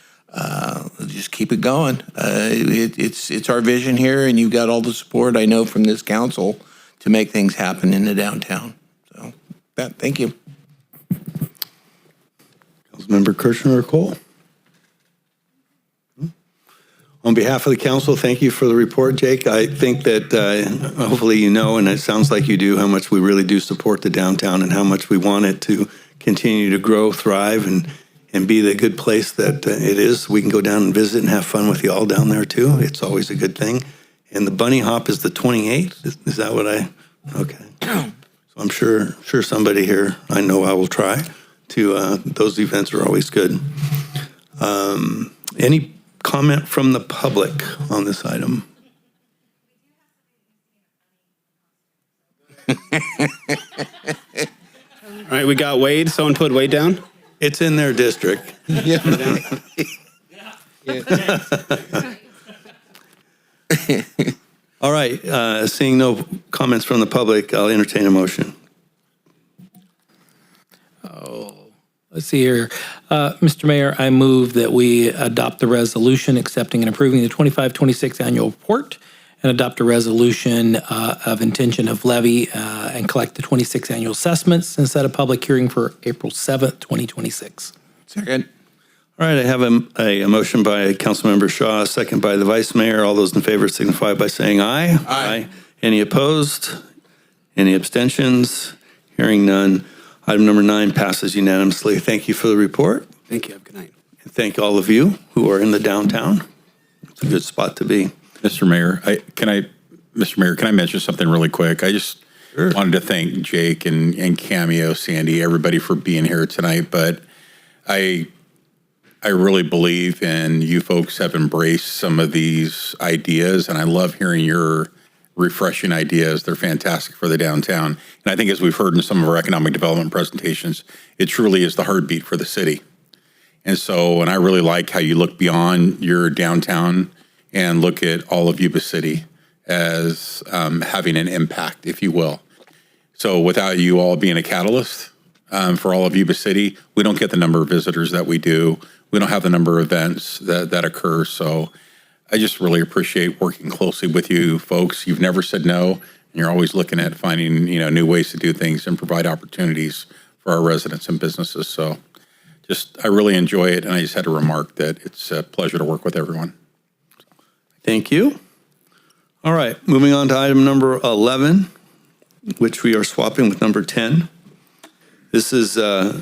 just keep it going. It's our vision here, and you've got all the support I know from this council to make things happen in the downtown. So, thank you. Councilmember Kirchner or Cole? On behalf of the council, thank you for the report, Jake. I think that hopefully you know, and it sounds like you do, how much we really do support the downtown and how much we want it to continue to grow, thrive, and be the good place that it is. We can go down and visit and have fun with you all down there too. It's always a good thing. And the bunny hop is the 28th. Is that what okay. So I'm sure somebody here, I know I will try to, those events are always good. Any comment from the public on this item? All right, we got Wade. Someone put Wade down. It's in their district. Yeah. All right, seeing no comments from the public, I'll entertain a motion. Let's see here. Mr. Mayor, I move that we adopt the resolution accepting and approving the 25-26 annual report and adopt a resolution of intention of levy and collect the 26 annual assessments and set a public hearing for April 7th, 2026. Second. All right, I have a motion by Councilmember Shaw, a second by the Vice Mayor. All those in favor signify by saying aye. Aye. Any opposed? Any abstentions? Hearing none. Item number 9 passes unanimously. Thank you for the report. Thank you. Have a good night. And thank all of you who are in the downtown. It's a good spot to be. Mr. Mayor, can I mention something really quick? I just wanted to thank Jake and Cameo, Sandy, everybody for being here tonight. But I really believe in you folks have embraced some of these ideas, and I love hearing your refreshing ideas. They're fantastic for the downtown. And I think as we've heard in some of our economic development presentations, it truly is the heartbeat for the city. And so, and I really like how you look beyond your downtown and look at all of Yuba City as having an impact, if you will. So without you all being a catalyst for all of Yuba City, we don't get the number of visitors that we do. We don't have the number of events that occur. So I just really appreciate working closely with you folks. You've never said no, and you're always looking at finding, new ways to do things and provide opportunities for our residents and businesses. So I really enjoy it, and I just had to remark that it's a pleasure to work with everyone. Thank you. All right, moving on to item number 11, which we are swapping with number 10. This is, okay.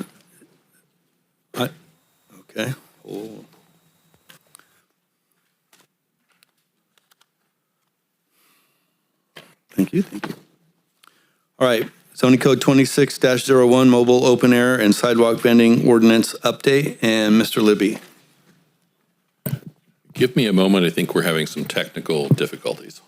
Oh. Thank you. All right, zoning code 26-01, mobile open air and sidewalk vending ordinance update, and Mr. Libby. Give me a moment. I think we're having some technical difficulties.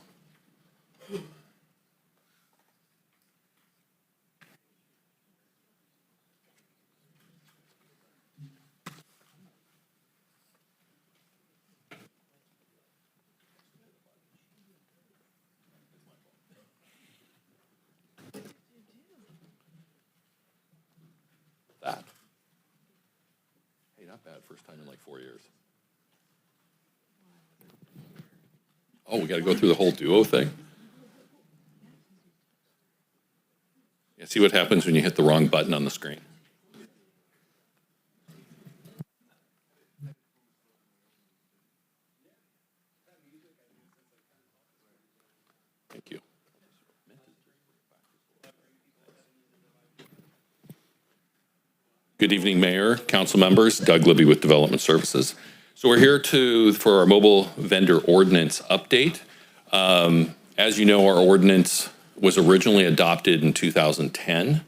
That. Hey, not bad. First time in like 4 years. Oh, we got to go through the whole duo thing? Yeah, see what happens when you hit the wrong button on the screen. Thank you. Good evening, Mayor, council members. Doug Libby with Development Services. So we're here for our mobile vendor ordinance update. As you know, our ordinance was originally adopted in 2010.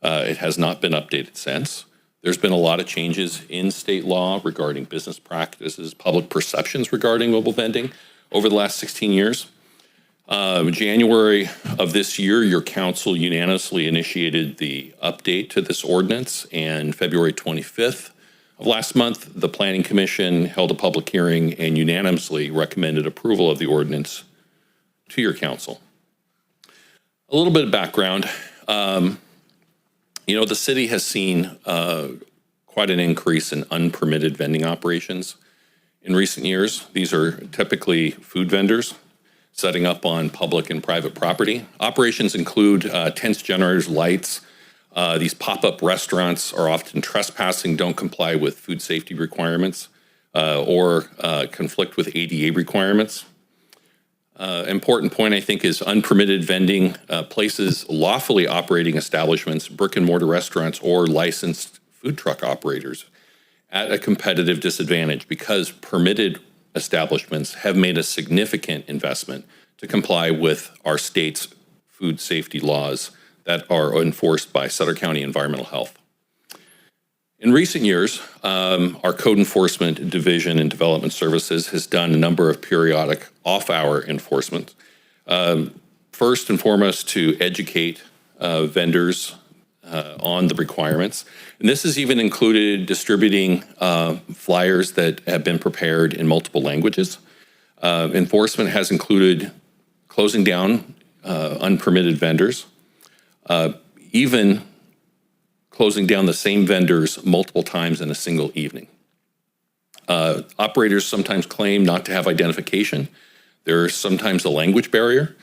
It has not been updated since. There's been a lot of changes in state law regarding business practices, public perceptions regarding mobile vending over the last 16 years. January of this year, your council unanimously initiated the update to this ordinance, and February 25th of last month, the Planning Commission held a public hearing and unanimously recommended approval of the ordinance to your council. A little bit of background. The city has seen quite an increase in unpermitted vending operations in recent years. These are typically food vendors setting up on public and private property. Operations include tents, generators, lights. These pop-up restaurants are often trespassing, don't comply with food safety requirements, or conflict with ADA requirements. Important point, I think, is unpermitted vending places lawfully operating establishments, brick and mortar restaurants, or licensed food truck operators at a competitive disadvantage because permitted establishments have made a significant investment to comply with our state's food safety laws that are enforced by Sutter County Environmental Health. In recent years, our Code Enforcement Division and Development Services has done a number of periodic off-hour enforcement. First and foremost, to educate vendors on the requirements. And this has even included distributing flyers that have been prepared in multiple languages. Enforcement has included closing down unpermitted vendors, even closing down the same vendors multiple times in a single evening. Operators sometimes claim not to have identification. There's sometimes a language barrier,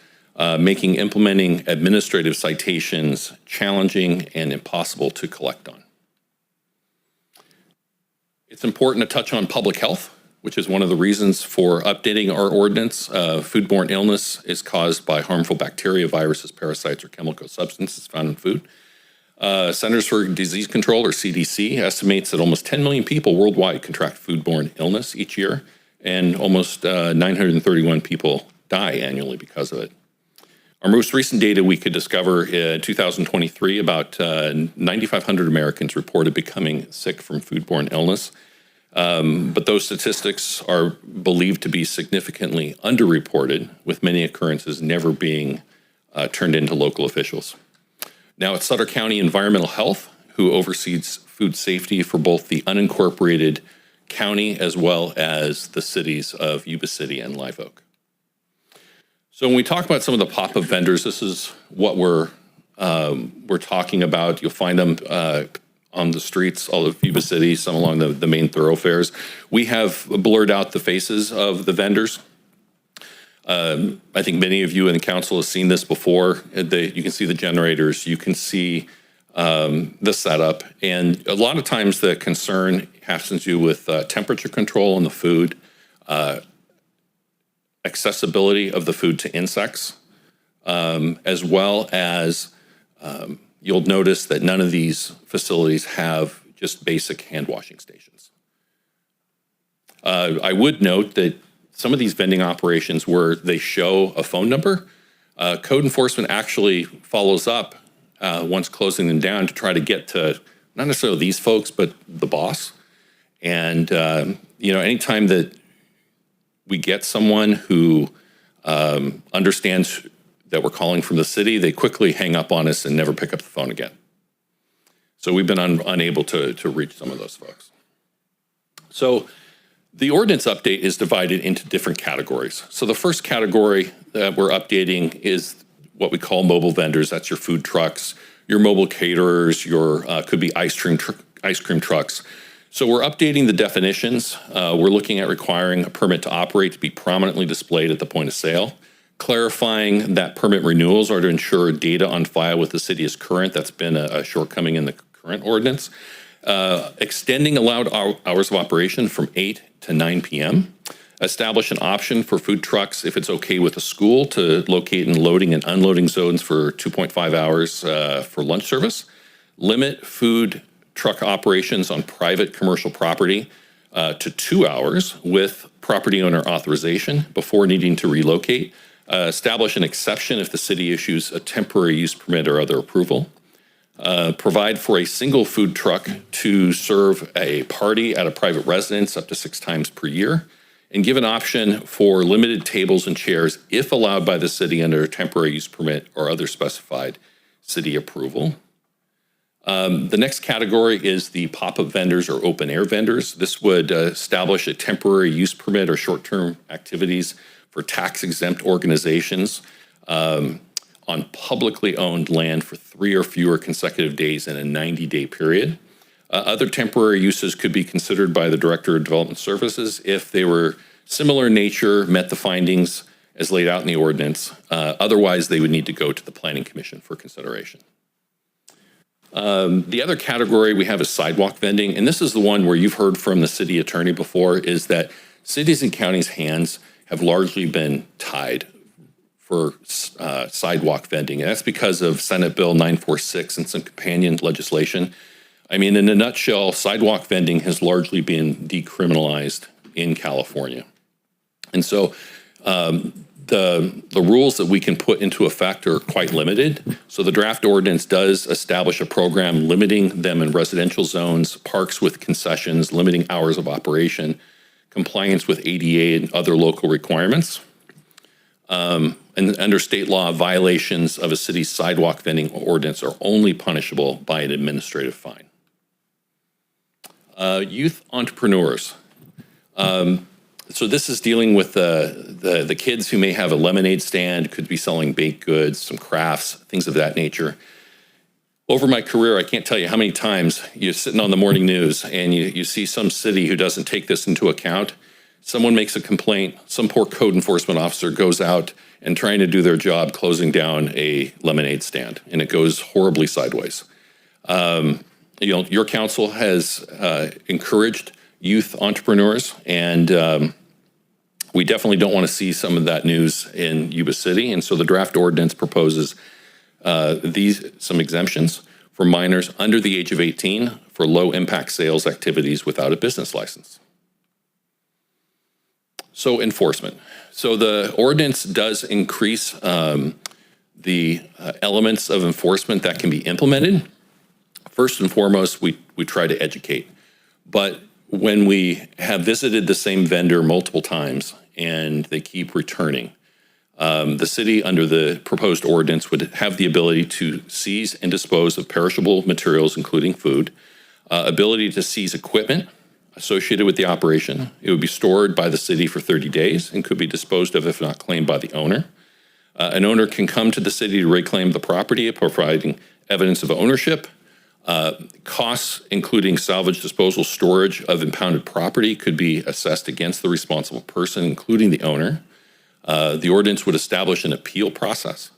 making implementing administrative citations challenging and impossible to collect on. It's important to touch on public health, which is one of the reasons for updating our ordinance. Foodborne illness is caused by harmful bacteria, viruses, parasites, or chemical substances found in food. Centers for Disease Control, or CDC, estimates that almost 10 million people worldwide contract foodborne illness each year, and almost 931 people die annually because of it. Our most recent data we could discover in 2023, about 9,500 Americans reported becoming sick from foodborne illness. But those statistics are believed to be significantly underreported, with many occurrences never being turned into local officials. Now, it's Sutter County Environmental Health who oversees food safety for both the unincorporated county as well as the cities of Yuba City and Live Oak. So when we talk about some of the pop-up vendors, this is what we're talking about. You'll find them on the streets all of Yuba City, some along the main thoroughfares. We have blurred out the faces of the vendors. I think many of you in the council have seen this before. You can see the generators, you can see the setup, and a lot of times the concern has to do with temperature control in the food, accessibility of the food to insects, as well as you'll notice that none of these facilities have just basic hand washing stations. I would note that some of these vending operations where they show a phone number, code enforcement actually follows up once closing them down to try to get to not necessarily these folks, but the boss. And, anytime that we get someone who understands that we're calling from the city, they quickly hang up on us and never pick up the phone again. So we've been unable to reach some of those folks. So the ordinance update is divided into different categories. So the first category that we're updating is what we call mobile vendors. That's your food trucks, your mobile caterers, your could be ice cream trucks. So we're updating the definitions. We're looking at requiring a permit to operate to be prominently displayed at the point of sale, clarifying that permit renewals are to ensure data on file with the city is current. That's been a shortcoming in the current ordinance. Extending allowed hours of operation from 8 to 9 p.m. Establish an option for food trucks if it's okay with a school to locate in loading and unloading zones for 2.5 hours for lunch service. Limit food truck operations on private commercial property to 2 hours with property owner authorization before needing to relocate. Establish an exception if the city issues a temporary use permit or other approval. Provide for a single food truck to serve a party at a private residence up to 6 times per year, and give an option for limited tables and chairs if allowed by the city under a temporary use permit or other specified city approval. The next category is the pop-up vendors or open-air vendors. This would establish a temporary use permit or short-term activities for tax-exempt organizations on publicly owned land for 3 or fewer consecutive days in a 90-day period. Other temporary uses could be considered by the Director of Development Services if they were similar in nature, met the findings as laid out in the ordinance. Otherwise, they would need to go to the Planning Commission for consideration. The other category we have is sidewalk vending, and this is the one where you've heard from the city attorney before, is that cities and counties' hands have largely been tied for sidewalk vending, and that's because of Senate Bill 946 and some companion legislation. I mean, in a nutshell, sidewalk vending has largely been decriminalized in California. And so the rules that we can put into effect are quite limited. So the draft ordinance does establish a program limiting them in residential zones, parks with concessions, limiting hours of operation, compliance with ADA and other local requirements. And under state law, violations of a city's sidewalk vending ordinance are only punishable by an administrative fine. Youth entrepreneurs. So this is dealing with the kids who may have a lemonade stand, could be selling baked goods, some crafts, things of that nature. Over my career, I can't tell you how many times you're sitting on the morning news and you see some city who doesn't take this into account. Someone makes a complaint, some poor code enforcement officer goes out and trying to do their job closing down a lemonade stand, and it goes horribly sideways. Your council has encouraged youth entrepreneurs, and we definitely don't want to see some of that news in Yuba City. And so the draft ordinance proposes some exemptions for minors under the age of 18 for low impact sales activities without a business license. So enforcement. So the ordinance does increase the elements of enforcement that can be implemented. First and foremost, we try to educate. But when we have visited the same vendor multiple times and they keep returning, the city, under the proposed ordinance, would have the ability to seize and dispose of perishable materials, including food, ability to seize equipment associated with the operation. It would be stored by the city for 30 days and could be disposed of if not claimed by the owner. An owner can come to the city to reclaim the property, providing evidence of ownership. Costs, including salvage, disposal, storage of impounded property, could be assessed against the responsible person, including the owner. The ordinance would establish an appeal process.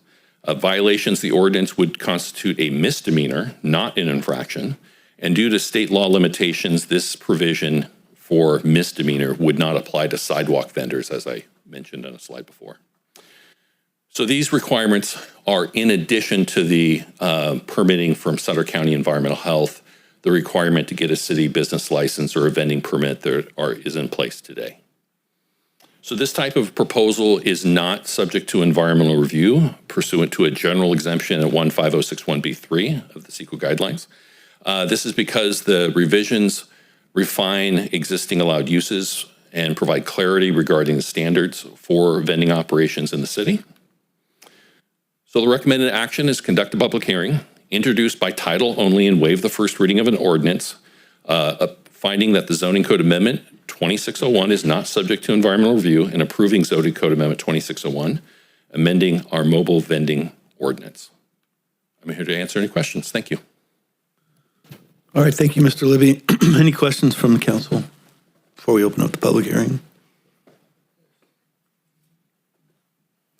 Violations of the ordinance would constitute a misdemeanor, not an infraction. And due to state law limitations, this provision for misdemeanor would not apply to sidewalk vendors, as I mentioned on a slide before. So these requirements are in addition to the permitting from Sutter County Environmental Health, the requirement to get a city business license or a vending permit that is in place today. So this type of proposal is not subject to environmental review pursuant to a general exemption at 15061B3 of the CEQA guidelines. This is because the revisions refine existing allowed uses and provide clarity regarding the standards for vending operations in the city. So the recommended action is conduct a public hearing, introduce by title only and waive the first reading of an ordinance, finding that the zoning code amendment 2601 is not subject to environmental review, and approving zoning code amendment 2601, amending our mobile vending ordinance. I'm here to answer any questions. Thank you. All right, thank you, Mr. Levy. Any questions from the council before we open up the public hearing?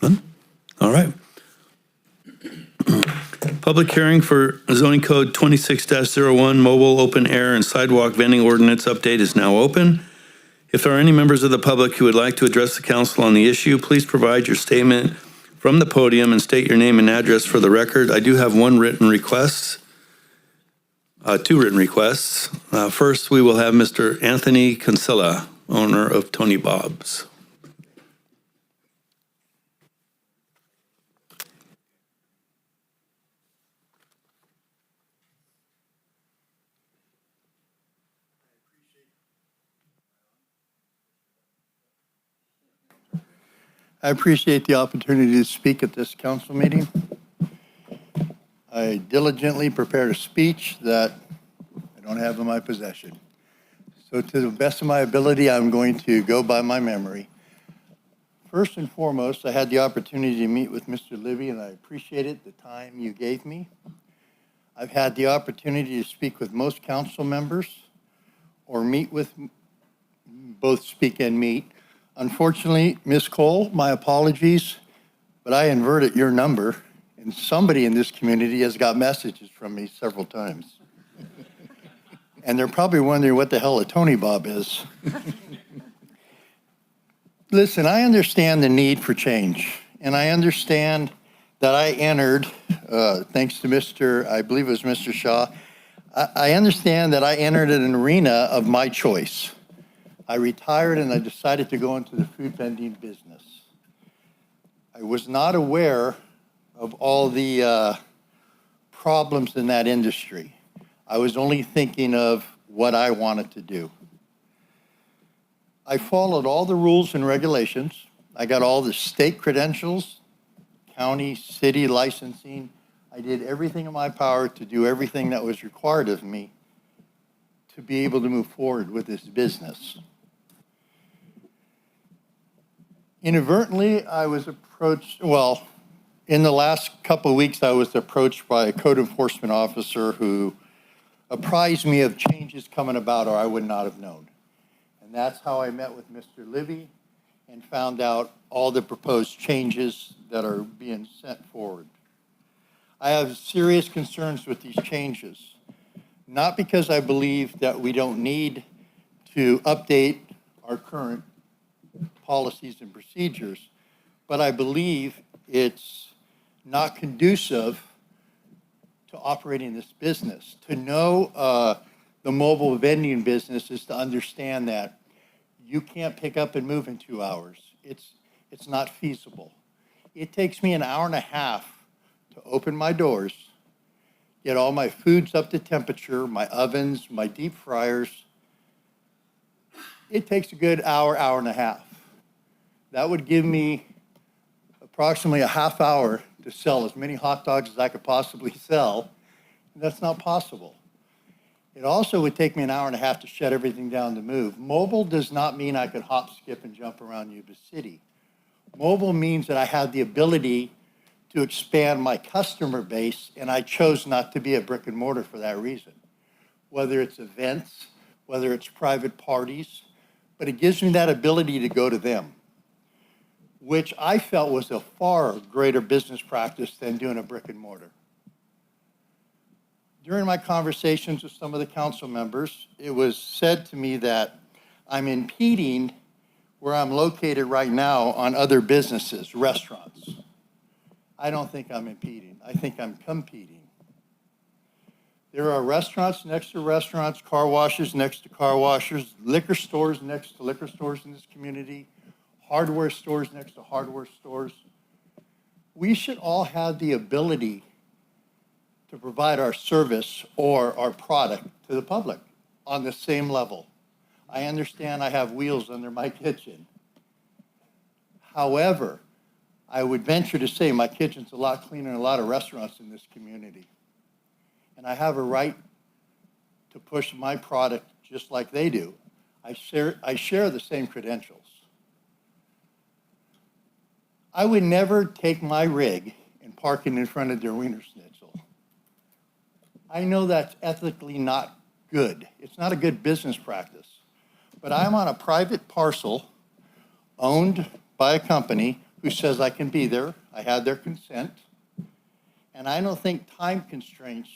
None? All right. Public hearing for zoning code 26-01 mobile open air and sidewalk vending ordinance update is now open. If there are any members of the public who would like to address the council on the issue, please provide your statement from the podium and state your name and address for the record. I do have one written request. Two written requests. First, we will have Mr. Anthony Kinsella, owner of Tony Bob's. I appreciate the opportunity to speak at this council meeting. I diligently prepared a speech that I don't have in my possession. So to the best of my ability, I'm going to go by my memory. First and foremost, I had the opportunity to meet with Mr. Levy, and I appreciated the time you gave me. I've had the opportunity to speak with most council members or meet with both speak and meet. Unfortunately, Ms. Cole, my apologies, but I inverted your number, and somebody in this community has got messages from me several times. And they're probably wondering what the hell a Tony Bob is. Listen, I understand the need for change, and I understand that I entered, thanks to I believe it was Mr. Shaw, I understand that I entered an arena of my choice. I retired and I decided to go into the food vending business. I was not aware of all the problems in that industry. I was only thinking of what I wanted to do. I followed all the rules and regulations. I got all the state credentials, county, city licensing. I did everything in my power to do everything that was required of me to be able to move forward with this business. Inadvertently, I was approached, well, in the last couple of weeks, I was approached by a code enforcement officer who apprised me of changes coming about or I would not have known. And that's how I met with Mr. Levy and found out all the proposed changes that are being sent forward. I have serious concerns with these changes, not because I believe that we don't need to update our current policies and procedures, but I believe it's not conducive to operating this business. To know the mobile vending business is to understand that you can't pick up and move in 2 hours. It's not feasible. It takes me an hour and a half to open my doors, get all my foods up to temperature, my ovens, my deep fryers. It takes a good hour, hour and a half. That would give me approximately a half hour to sell as many hot dogs as I could possibly sell. That's not possible. It also would take me an hour and a half to shut everything down to move. Mobile does not mean I could hop, skip, and jump around Yuba City. Mobile means that I have the ability to expand my customer base, and I chose not to be a brick and mortar for that reason. Whether it's events, whether it's private parties, but it gives me that ability to go to them, which I felt was a far greater business practice than doing a brick and mortar. During my conversations with some of the council members, it was said to me that I'm impeding where I'm located right now on other businesses, restaurants. I don't think I'm impeding. I think I'm competing. There are restaurants next to restaurants, car washes next to car washers, liquor stores next to liquor stores in this community, hardware stores next to hardware stores. We should all have the ability to provide our service or our product to the public on the same level. I understand I have wheels under my kitchen. However, I would venture to say my kitchen's a lot cleaner than a lot of restaurants in this community. And I have a right to push my product just like they do. I share the same credentials. I would never take my rig and park it in front of their Wiener Schnitzel. I know that's ethically not good. It's not a good business practice. But I'm on a private parcel owned by a company who says I can be there. I had their consent. And I don't think time constraints,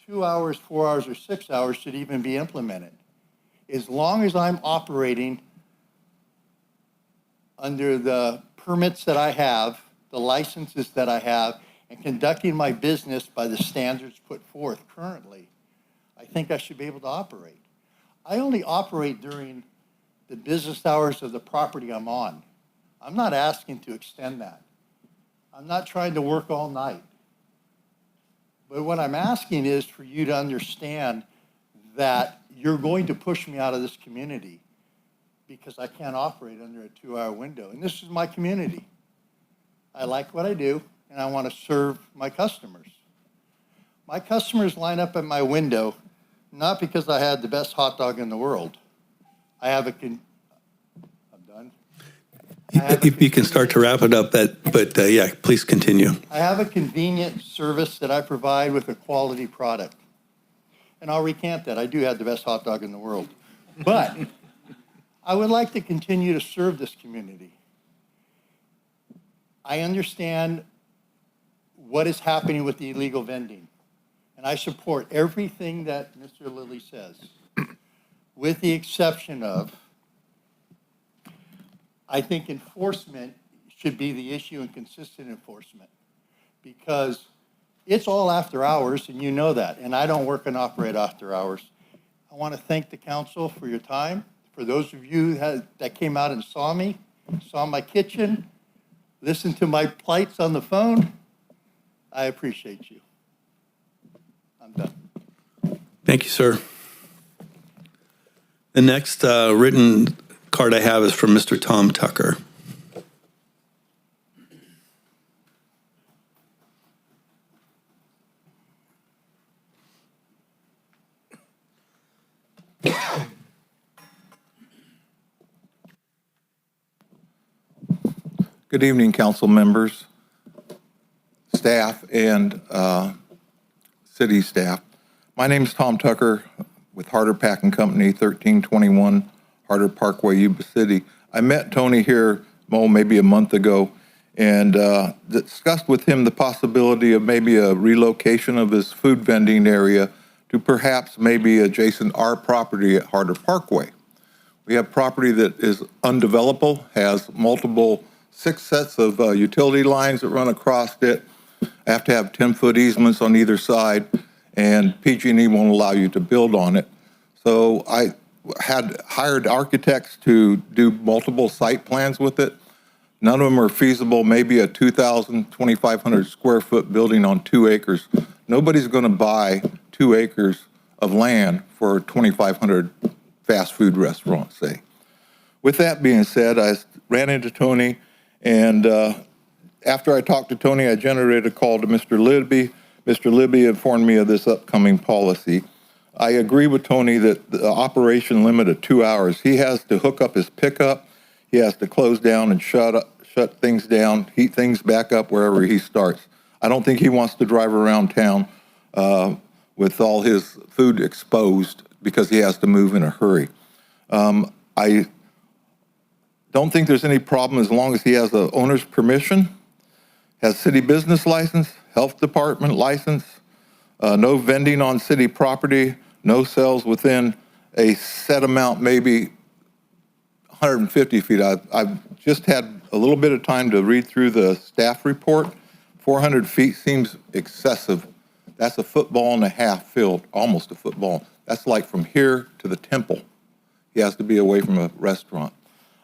2 hours, 4 hours, or 6 hours should even be implemented. As long as I'm operating under the permits that I have, the licenses that I have, and conducting my business by the standards put forth currently, I think I should be able to operate. I only operate during the business hours of the property I'm on. I'm not asking to extend that. I'm not trying to work all night. But what I'm asking is for you to understand that you're going to push me out of this community because I can't operate under a 2-hour window. And this is my community. I like what I do, and I want to serve my customers. My customers line up at my window not because I had the best hot dog in the world. I have I'm done. You can start to wrap it up, but yeah, please continue. I have a convenient service that I provide with a quality product. And I'll recant that. I do have the best hot dog in the world. But I would like to continue to serve this community. I understand what is happening with the illegal vending. And I support everything that Mr. Lilly says, with the exception of, I think enforcement should be the issue and consistent enforcement because it's all after hours and you know that. And I don't work and operate after hours. I want to thank the council for your time. For those of you that came out and saw me, saw my kitchen, listened to my plights on the phone, I appreciate you. I'm done. Thank you, sir. The next written card I have is from Mr. Tom Tucker. Good evening, council members, staff, and city staff. My name is Tom Tucker with Harder Packing Company, 1321 Harder Parkway, Yuba City. I met Tony here maybe a month ago and discussed with him the possibility of maybe a relocation of his food vending area to perhaps maybe adjacent our property at Harder Parkway. We have property that is undevelopable, has multiple 6 sets of utility lines that run across it. I have to have 10-foot easements on either side, and PG&E won't allow you to build on it. So I had hired architects to do multiple site plans with it. None of them are feasible, maybe a 2,500 square foot building on 2 acres. Nobody's going to buy 2 acres of land for 2,500 fast food restaurants, say. With that being said, I ran into Tony, and after I talked to Tony, I generated a call to Mr. Levy. Mr. Levy informed me of this upcoming policy. I agree with Tony that the operation limit of 2 hours, he has to hook up his pickup, he has to close down and shut things down, heat things back up wherever he starts. I don't think he wants to drive around town with all his food exposed because he has to move in a hurry. I don't think there's any problem as long as he has the owner's permission, has city business license, health department license, no vending on city property, no sales within a set amount, maybe 150 feet. I've just had a little bit of time to read through the staff report. 400 feet seems excessive. That's a football and a half field, almost a football. That's like from here to the temple. He has to be away from a restaurant.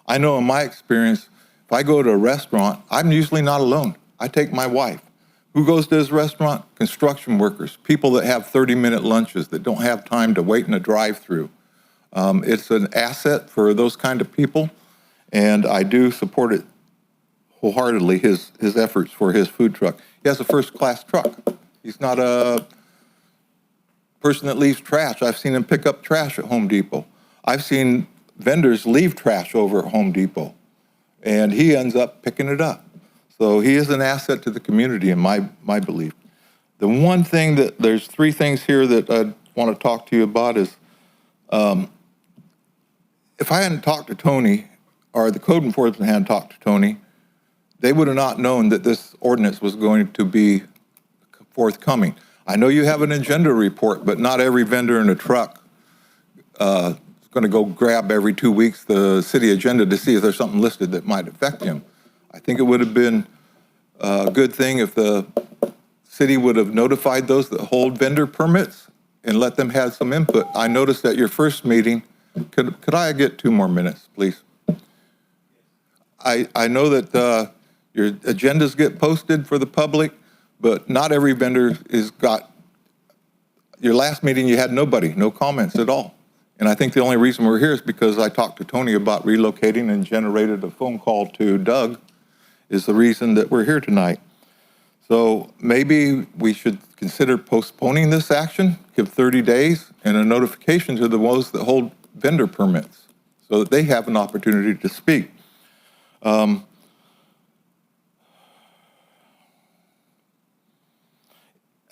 I know in my experience, if I go to a restaurant, I'm usually not alone. I take my wife. Who goes to his restaurant? Construction workers, people that have 30-minute lunches that don't have time to wait in a drive-through. It's an asset for those kind of people, and I do support it wholeheartedly, his efforts for his food truck. He has a first-class truck. He's not a person that leaves trash. I've seen him pick up trash at Home Depot. I've seen vendors leave trash over at Home Depot, and he ends up picking it up. So he is an asset to the community in my belief. The one thing there's 3 things here that I want to talk to you about is, if I hadn't talked to Tony, or the code enforcement hadn't talked to Tony, they would have not known that this ordinance was going to be forthcoming. I know you have an agenda report, but not every vendor in a truck is going to go grab every 2 weeks the city agenda to see if there's something listed that might affect him. I think it would have been a good thing if the city would have notified those that hold vendor permits and let them have some input. I noticed at your first meeting, could I get 2 more minutes, please? I know that your agendas get posted for the public, but not every vendor is got, your last meeting you had nobody, no comments at all. And I think the only reason we're here is because I talked to Tony about relocating and generated a phone call to Doug is the reason that we're here tonight. So maybe we should consider postponing this action, give 30 days and a notification to the ones that hold vendor permits so that they have an opportunity to speak.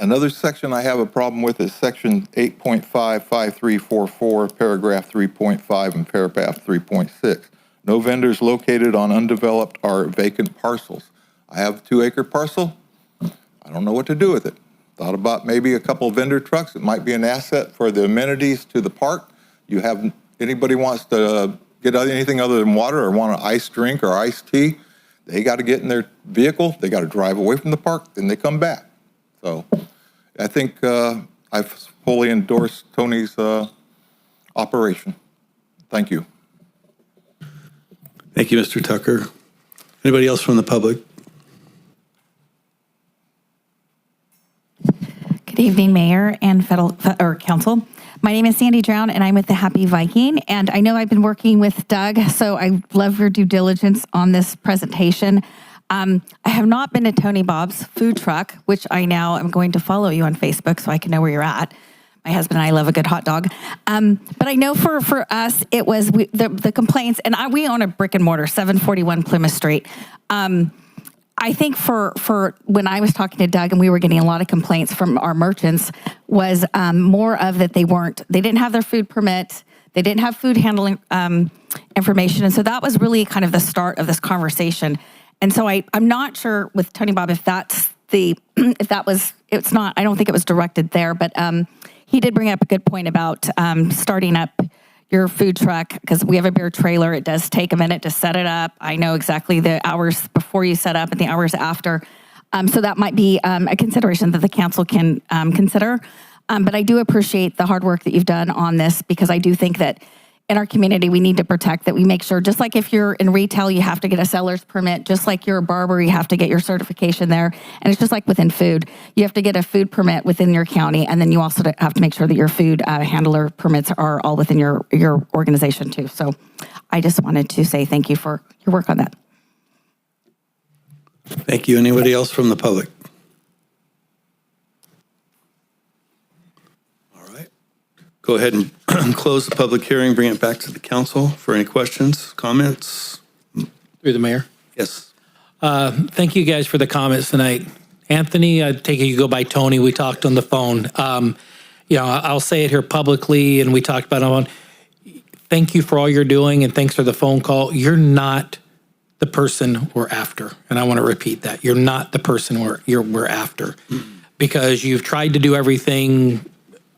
Another section I have a problem with is section 8.55344, paragraph 3.5 and paragraph 3.6. No vendors located on undeveloped or vacant parcels. I have a 2-acre parcel. I don't know what to do with it. Thought about maybe a couple of vendor trucks. It might be an asset for the amenities to the park. You have, anybody wants to get anything other than water or want an iced drink or iced tea, they got to get in their vehicle. They got to drive away from the park, then they come back. So I think I fully endorse Tony's operation. Thank you. Thank you, Mr. Tucker. Anybody else from the public? Good evening, Mayor and federal council. My name is Sandy Drown, and I'm with the Happy Viking. And I know I've been working with Doug, so I love your due diligence on this presentation. I have not been to Tony Bob's food truck, which I now am going to follow you on Facebook so I can know where you're at. My husband and I love a good hot dog. But I know for us, it was the complaints, and we own a brick and mortar, 741 Plymouth Street. I think for when I was talking to Doug and we were getting a lot of complaints from our merchants was more of that they didn't have their food permit, they didn't have food handling information. And so that was really kind of the start of this conversation. And so I'm not sure with Tony Bob if it's not, I don't think it was directed there, but he did bring up a good point about starting up your food truck, because we have a beer trailer. It does take a minute to set it up. I know exactly the hours before you set up and the hours after. So that might be a consideration that the council can consider. But I do appreciate the hard work that you've done on this, because I do think that in our community, we need to protect that. We make sure, just like if you're in retail, you have to get a seller's permit, just like you're a barber, you have to get your certification there. And it's just like within food, you have to get a food permit within your county. And then you also have to make sure that your food handler permits are all within your organization too. So I just wanted to say thank you for your work on that. Thank you. Anybody else from the public? Go ahead and close the public hearing, bring it back to the council for any questions, comments. Through the mayor. Yes. Thank you guys for the comments tonight. Anthony, I take it you go by Tony. We talked on the phone. I'll say it here publicly, and we talked about it on. Thank you for all you're doing, and thanks for the phone call. You're not the person we're after, and I want to repeat that. You're not the person we're after, because you've tried to do everything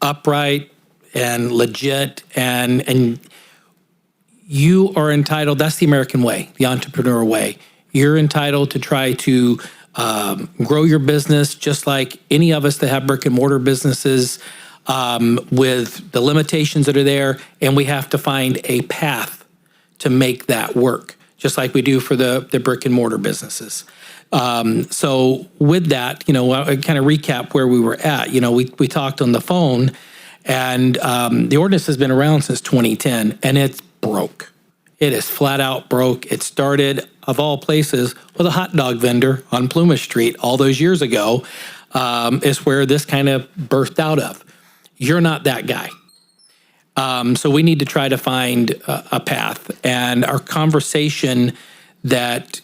upright and legit, and you are entitled. That's the American way, the entrepreneur way. You're entitled to try to grow your business just like any of us that have brick and mortar businesses, with the limitations that are there, and we have to find a path to make that work, just like we do for the brick and mortar businesses. So with that, I kind of recap where we were at. We talked on the phone. And the ordinance has been around since 2010, and it's broke. It is flat out broke. It started, of all places, with a hot dog vendor on Plymouth Street all those years ago, is where this kind of birthed out of. You're not that guy. So we need to try to find a path. And our conversation that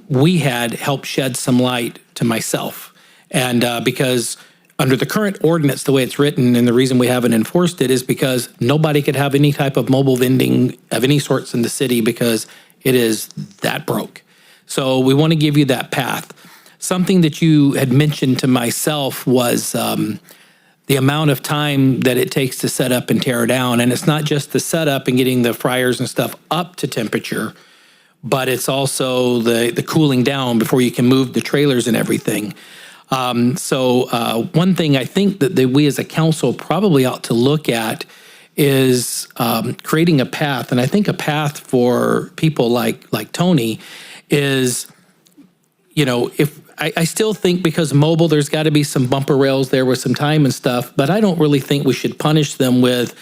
we had helped shed some light to myself. And because under the current ordinance, the way it's written, and the reason we haven't enforced it is because nobody could have any type of mobile vending of any sorts in the city because it is that broke. So we want to give you that path. Something that you had mentioned to myself was the amount of time that it takes to set up and tear down. And it's not just the setup and getting the fryers and stuff up to temperature, but it's also the cooling down before you can move the trailers and everything. So one thing I think that we as a council probably ought to look at is creating a path. And I think a path for people like Tony is, if I still think because mobile, there's got to be some bumper rails there with some time and stuff, but I don't really think we should punish them with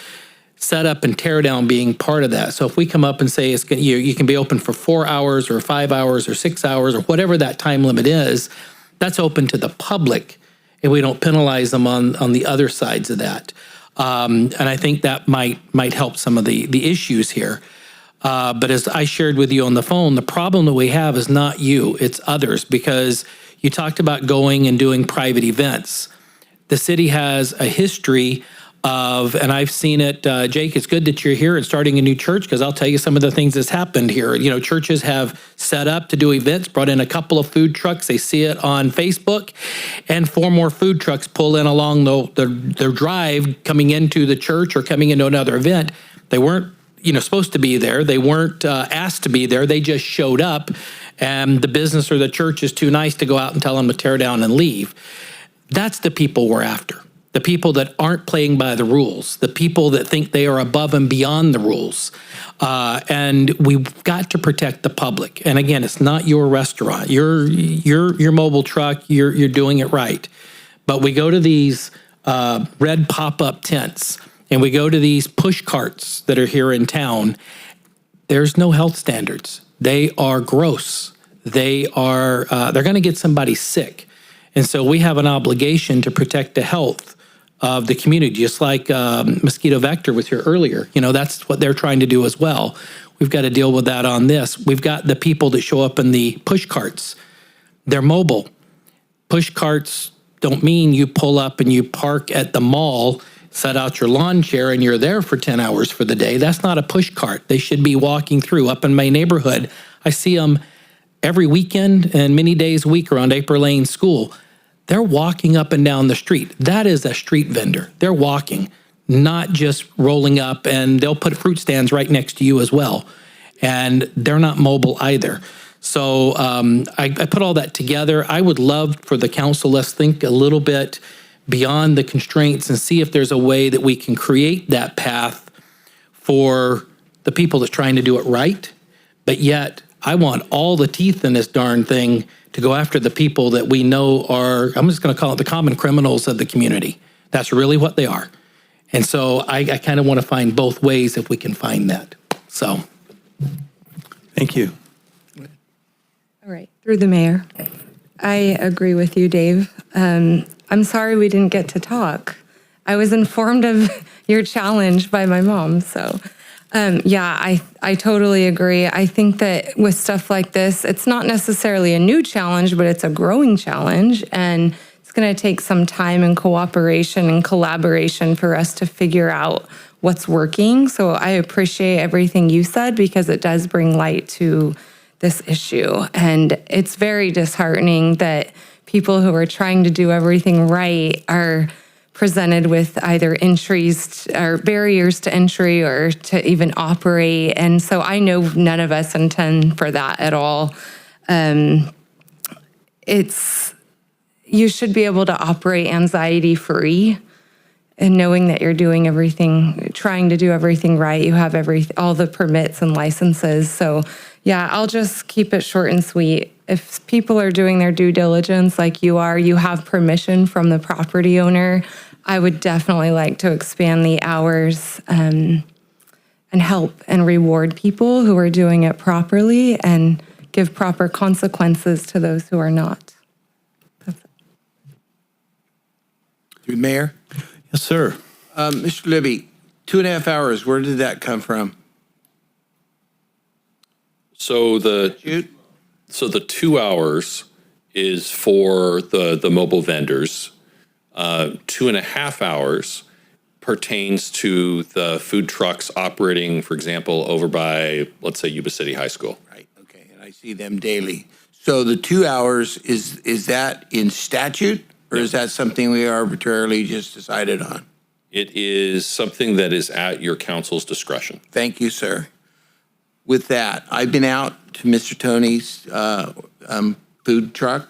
setup and tear down being part of that. So if we come up and say you can be open for 4 hours or 5 hours or 6 hours or whatever that time limit is, that's open to the public, and we don't penalize them on the other sides of that. And I think that might help some of the issues here. But as I shared with you on the phone, the problem that we have is not you, it's others, because you talked about going and doing private events. The city has a history of, and I've seen it, Jake, it's good that you're here and starting a new church, because I'll tell you some of the things that's happened here. Churches have set up to do events, brought in a couple of food trucks. They see it on Facebook, and 4 more food trucks pull in along their drive coming into the church or coming into another event. They weren't supposed to be there. They weren't asked to be there. They just showed up, and the business or the church is too nice to go out and tell them to tear down and leave. That's the people we're after. The people that aren't playing by the rules, the people that think they are above and beyond the rules. And we've got to protect the public. And again, it's not your restaurant. Your mobile truck, you're doing it right. But we go to these red pop-up tents, and we go to these push carts that are here in town. There's no health standards. They are gross. They're going to get somebody sick. And so we have an obligation to protect the health of the community, just like Mosquito Vector was here earlier. That's what they're trying to do as well. We've got to deal with that on this. We've got the people that show up in the push carts. They're mobile. Push carts don't mean you pull up and you park at the mall, set out your lawn chair, and you're there for 10 hours for the day. That's not a push cart. They should be walking through. Up in my neighborhood, I see them every weekend and many days a week around April Lane School. They're walking up and down the street. That is a street vendor. They're walking, not just rolling up, and they'll put fruit stands right next to you as well. And they're not mobile either. So I put all that together. I would love for the council, let's think a little bit beyond the constraints and see if there's a way that we can create that path for the people that's trying to do it right. But yet, I want all the teeth in this darn thing to go after the people that we know are, I'm just going to call it the common criminals of the community. That's really what they are. And so I kind of want to find both ways if we can find that. So. Thank you. All right, through the mayor. I agree with you, Dave. I'm sorry we didn't get to talk. I was informed of your challenge by my mom, so I totally agree. I think that with stuff like this, it's not necessarily a new challenge, but it's a growing challenge, and it's going to take some time and cooperation and collaboration for us to figure out what's working. So I appreciate everything you said because it does bring light to this issue. And it's very disheartening that people who are trying to do everything right are presented with either entries or barriers to entry or to even operate. And so I know none of us intend for that at all. You should be able to operate anxiety-free and knowing that you're doing everything, trying to do everything right. You have all the permits and licenses. So yeah, I'll just keep it short and sweet. If people are doing their due diligence like you are, you have permission from the property owner, I would definitely like to expand the hours and help and reward people who are doing it properly and give proper consequences to those who are not. Through the mayor? Yes, sir. Mr. Levy, 2.5 hours, where did that come from? So the 2 hours is for the mobile vendors. 2.5 hours pertains to the food trucks operating, for example, over by, let's say, Yuba City High School. Right, okay, and I see them daily. So the 2 hours, is that in statute, or is that something we arbitrarily just decided on? It is something that is at your council's discretion. Thank you, sir. With that, I've been out to Mr. Tony's food truck.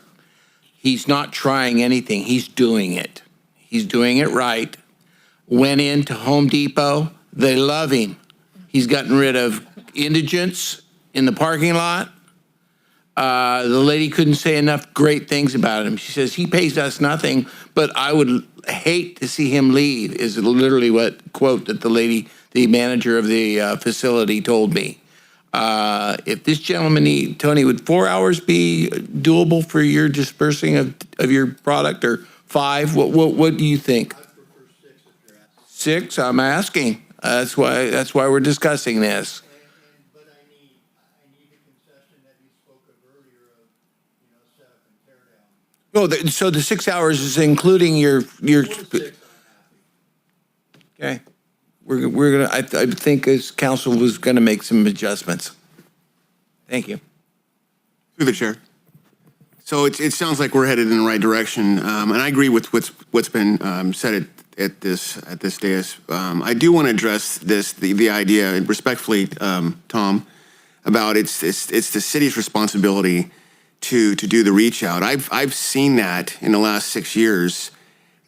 He's not trying anything. He's doing it. He's doing it right. Went into Home Depot. They love him. He's gotten rid of indigents in the parking lot. The lady couldn't say enough great things about him. She says, he pays us nothing, but I would hate to see him leave, is literally what quote that the manager of the facility told me. If this gentleman, Tony, would 4 hours be doable for your dispersing of your product, or 5? What do you think? 6? I'm asking. That's why we're discussing this. But I need the concession that you spoke of earlier of, set up and tear down. Oh, so the 6 hours is including your. Okay. We're gonna. I think as council was gonna make some adjustments. Thank you. Through the chair. So it sounds like we're headed in the right direction, and I agree with what's been said at this dais. I do want to address the idea respectfully, Tom, about it's the city's responsibility to do the reach out. I've seen that in the last 6 years,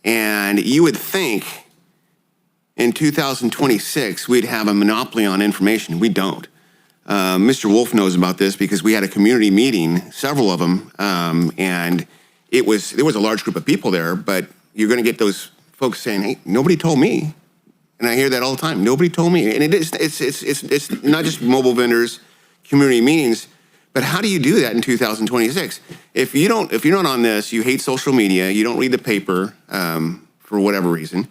and you would think in 2026 we'd have a monopoly on information. We don't. Mr. Wolf knows about this because we had a community meeting, several of them, and there was a large group of people there, but you're going to get those folks saying, hey, nobody told me. And I hear that all the time. Nobody told me. And it's not just mobile vendors, community meetings, but how do you do that in 2026? If you're not on this, you hate social media, you don't read the paper, for whatever reason.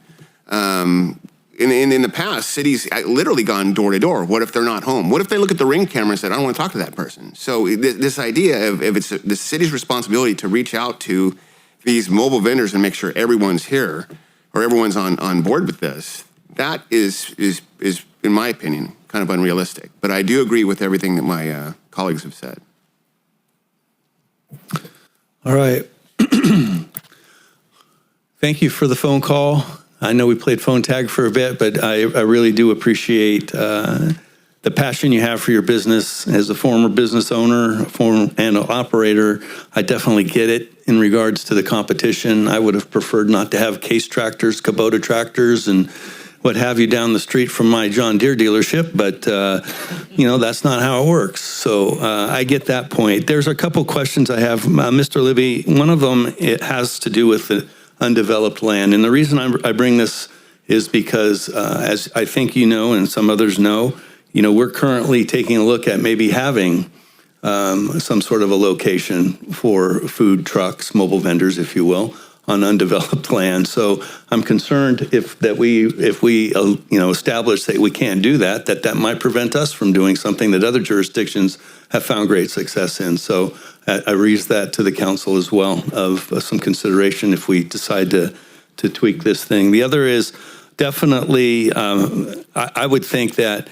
In the past, cities literally gone door to door. What if they're not home? What if they look at the Ring camera and said, I don't want to talk to that person? So this idea of if it's the city's responsibility to reach out to these mobile vendors and make sure everyone's here or everyone's on board with this, that is in my opinion, kind of unrealistic. But I do agree with everything that my colleagues have said. All right. Thank you for the phone call. I know we played phone tag for a bit, but I really do appreciate the passion you have for your business. As a former business owner and an operator, I definitely get it in regards to the competition. I would have preferred not to have Case tractors, Kubota tractors, and what have you down the street from my John Deere dealership, but that's not how it works. So I get that point. There's a couple questions I have, Mr. Levy. One of them, it has to do with the undeveloped land. And the reason I bring this is because, as I think you know, and some others know, we're currently taking a look at maybe having some sort of a location for food trucks, mobile vendors, if you will, on undeveloped land. So I'm concerned if we establish that we can't do that might prevent us from doing something that other jurisdictions have found great success in. So I raise that to the council as well of some consideration if we decide to tweak this thing. The other is definitely, I would think that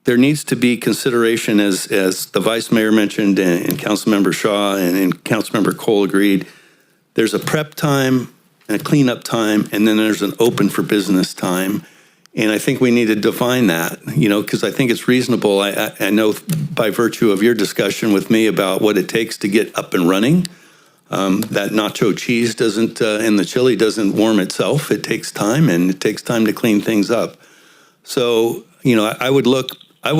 there needs to be consideration, as the vice mayor mentioned and Councilmember Shaw and Councilmember Cole agreed. There's a prep time and a cleanup time, and then there's an open for business time. And I think we need to define that, because I think it's reasonable. I know by virtue of your discussion with me about what it takes to get up and running, that nacho cheese doesn't, and the chili doesn't warm itself. It takes time, and it takes time to clean things up. So, I would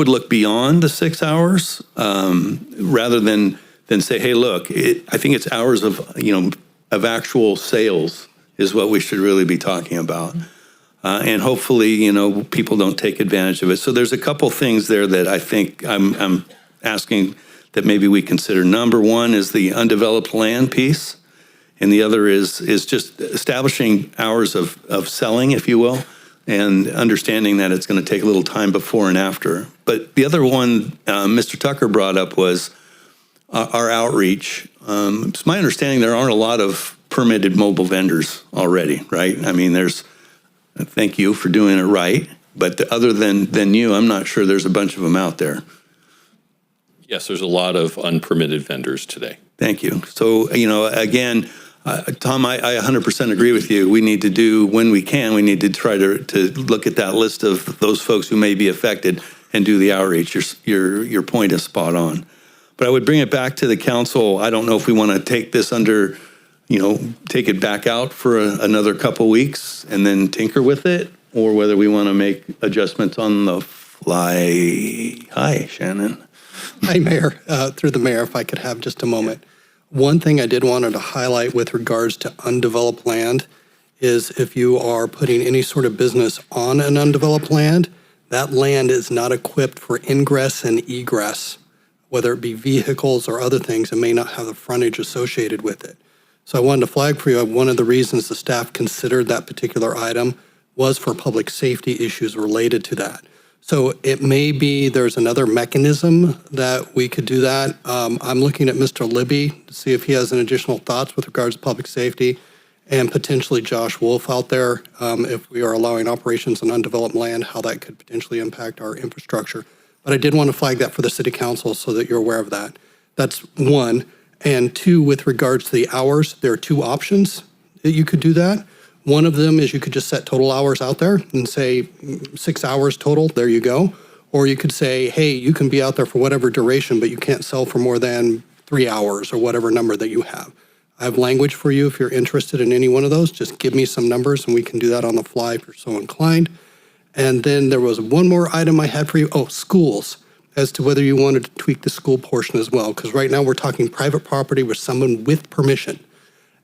look beyond the 6 hours rather than say, hey, look, I think it's hours of actual sales is what we should really be talking about. And hopefully, people don't take advantage of it. So there's a couple things there that I think I'm asking that maybe we consider. Number one is the undeveloped land piece. And the other is just establishing hours of selling, if you will, and understanding that it's going to take a little time before and after. But the other one Mr. Tucker brought up was our outreach. It's my understanding there aren't a lot of permitted mobile vendors already, right? I mean, thank you for doing it right, but other than you, I'm not sure there's a bunch of them out there. Yes, there's a lot of unpermitted vendors today. Thank you. So, again, Tom, I 100% agree with you. We need to do, when we can, we need to try to look at that list of those folks who may be affected and do the outreach. Your point is spot on. But I would bring it back to the council. I don't know if we want to take this under, take it back out for another couple weeks and then tinker with it, or whether we want to make adjustments on the fly. Hi, Shannon. Hi, Mayor. Through the mayor, if I could have just a moment. One thing I did want to highlight with regards to undeveloped land is if you are putting any sort of business on an undeveloped land, that land is not equipped for ingress and egress, whether it be vehicles or other things. It may not have the frontage associated with it. So I wanted to flag for you, one of the reasons the staff considered that particular item was for public safety issues related to that. So it may be there's another mechanism that we could do that. I'm looking at Mr. Libby to see if he has any additional thoughts with regards to public safety, and potentially Josh Wolf out there, if we are allowing operations on undeveloped land, how that could potentially impact our infrastructure. But I did want to flag that for the city council so that you're aware of that. That's one. And two, with regards to the hours, there are two options that you could do that. One of them is you could just set total hours out there and say 6 hours total, there you go. Or you could say, hey, you can be out there for whatever duration, but you can't sell for more than 3 hours or whatever number that you have. I have language for you if you're interested in any one of those. Just give me some numbers and we can do that on the fly if you're so inclined. And then there was one more item I had for you. Oh, schools, as to whether you wanted to tweak the school portion as well. Because right now we're talking private property with someone with permission.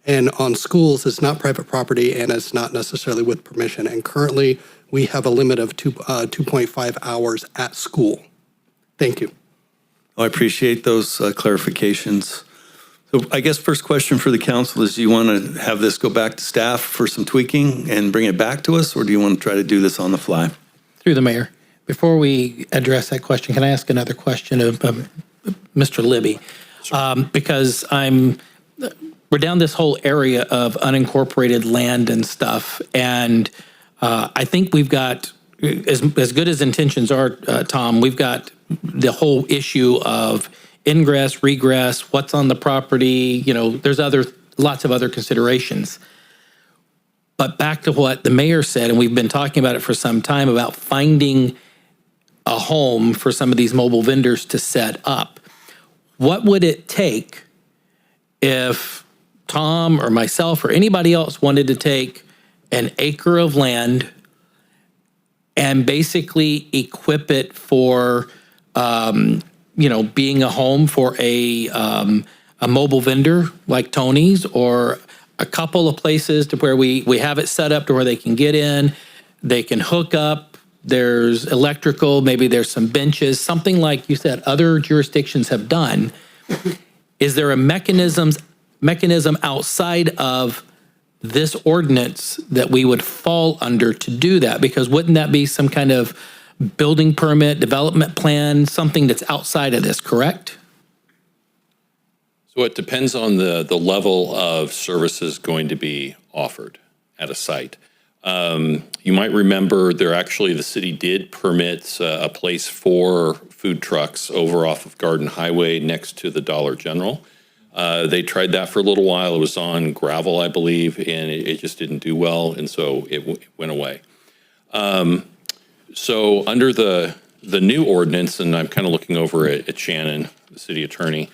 And on schools, it's not private property and it's not necessarily with permission. And currently we have a limit of 2.5 hours at school. Thank you. I appreciate those clarifications. So I guess first question for the council is, do you want to have this go back to staff for some tweaking and bring it back to us, or do you want to try to do this on the fly? Through the mayor, before we address that question, can I ask another question of Mr. Levy? Because we're down this whole area of unincorporated land and stuff, and I think we've got, as good as intentions are, Tom, we've got the whole issue of ingress, regress, what's on the property, there's lots of other considerations. But back to what the mayor said, and we've been talking about it for some time, about finding a home for some of these mobile vendors to set up. What would it take if Tom or myself or anybody else wanted to take an acre of land and basically equip it for being a home for a mobile vendor like Tony's, or a couple of places to where we have it set up to where they can get in, they can hook up, there's electrical, maybe there's some benches, something like you said other jurisdictions have done. Is there a mechanism outside of this ordinance that we would fall under to do that? Because wouldn't that be some kind of building permit, development plan, something that's outside of this, correct? So it depends on the level of services going to be offered at a site. You might remember the city did permit a place for food trucks over off of Garden Highway next to the Dollar General. They tried that for a little while. It was on gravel, I believe, and it just didn't do well, and so it went away. So under the new ordinance, and I'm kind of looking over at Shannon, the city attorney,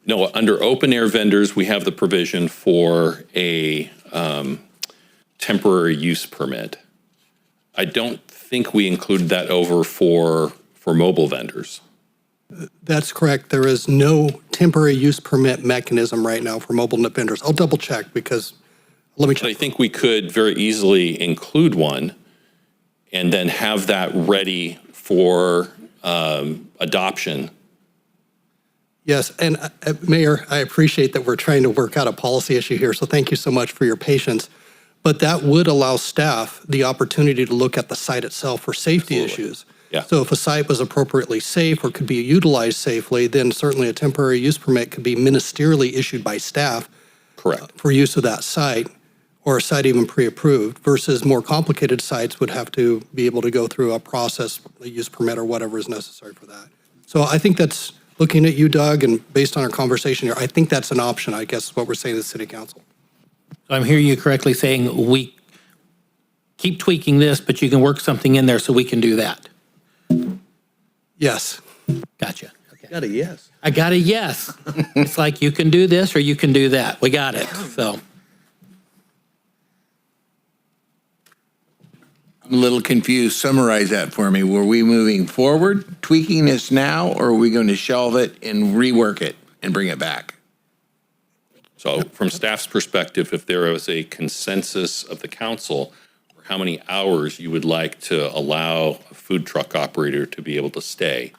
no, under open air vendors, we have the provision for a temporary use permit. I don't think we included that over for mobile vendors. That's correct. There is no temporary use permit mechanism right now for mobile vendors. I'll double check because let me check. I think we could very easily include one and then have that ready for adoption. Yes, and Mayor, I appreciate that we're trying to work out a policy issue here, so thank you so much for your patience. But that would allow staff the opportunity to look at the site itself for safety issues. Yeah. So if a site was appropriately safe or could be utilized safely, then certainly a temporary use permit could be ministerially issued by staff. Correct. For use of that site, or a site even pre-approved, versus more complicated sites would have to be able to go through a process, a use permit or whatever is necessary for that. So I think that's, looking at you, Doug, and based on our conversation here, I think that's an option, I guess, is what we're saying to the city council. So I'm hearing you correctly saying we keep tweaking this, but you can work something in there so we can do that. Yes. Gotcha. Okay. Got a yes. I got a yes. It's like you can do this or you can do that. We got it. So I'm a little confused. Summarize that for me. Were we moving forward, tweaking this now, or are we going to shelve it and rework it and bring it back? So from staff's perspective, if there was a consensus of the council for how many hours you would like to allow a food truck operator to be able to stay,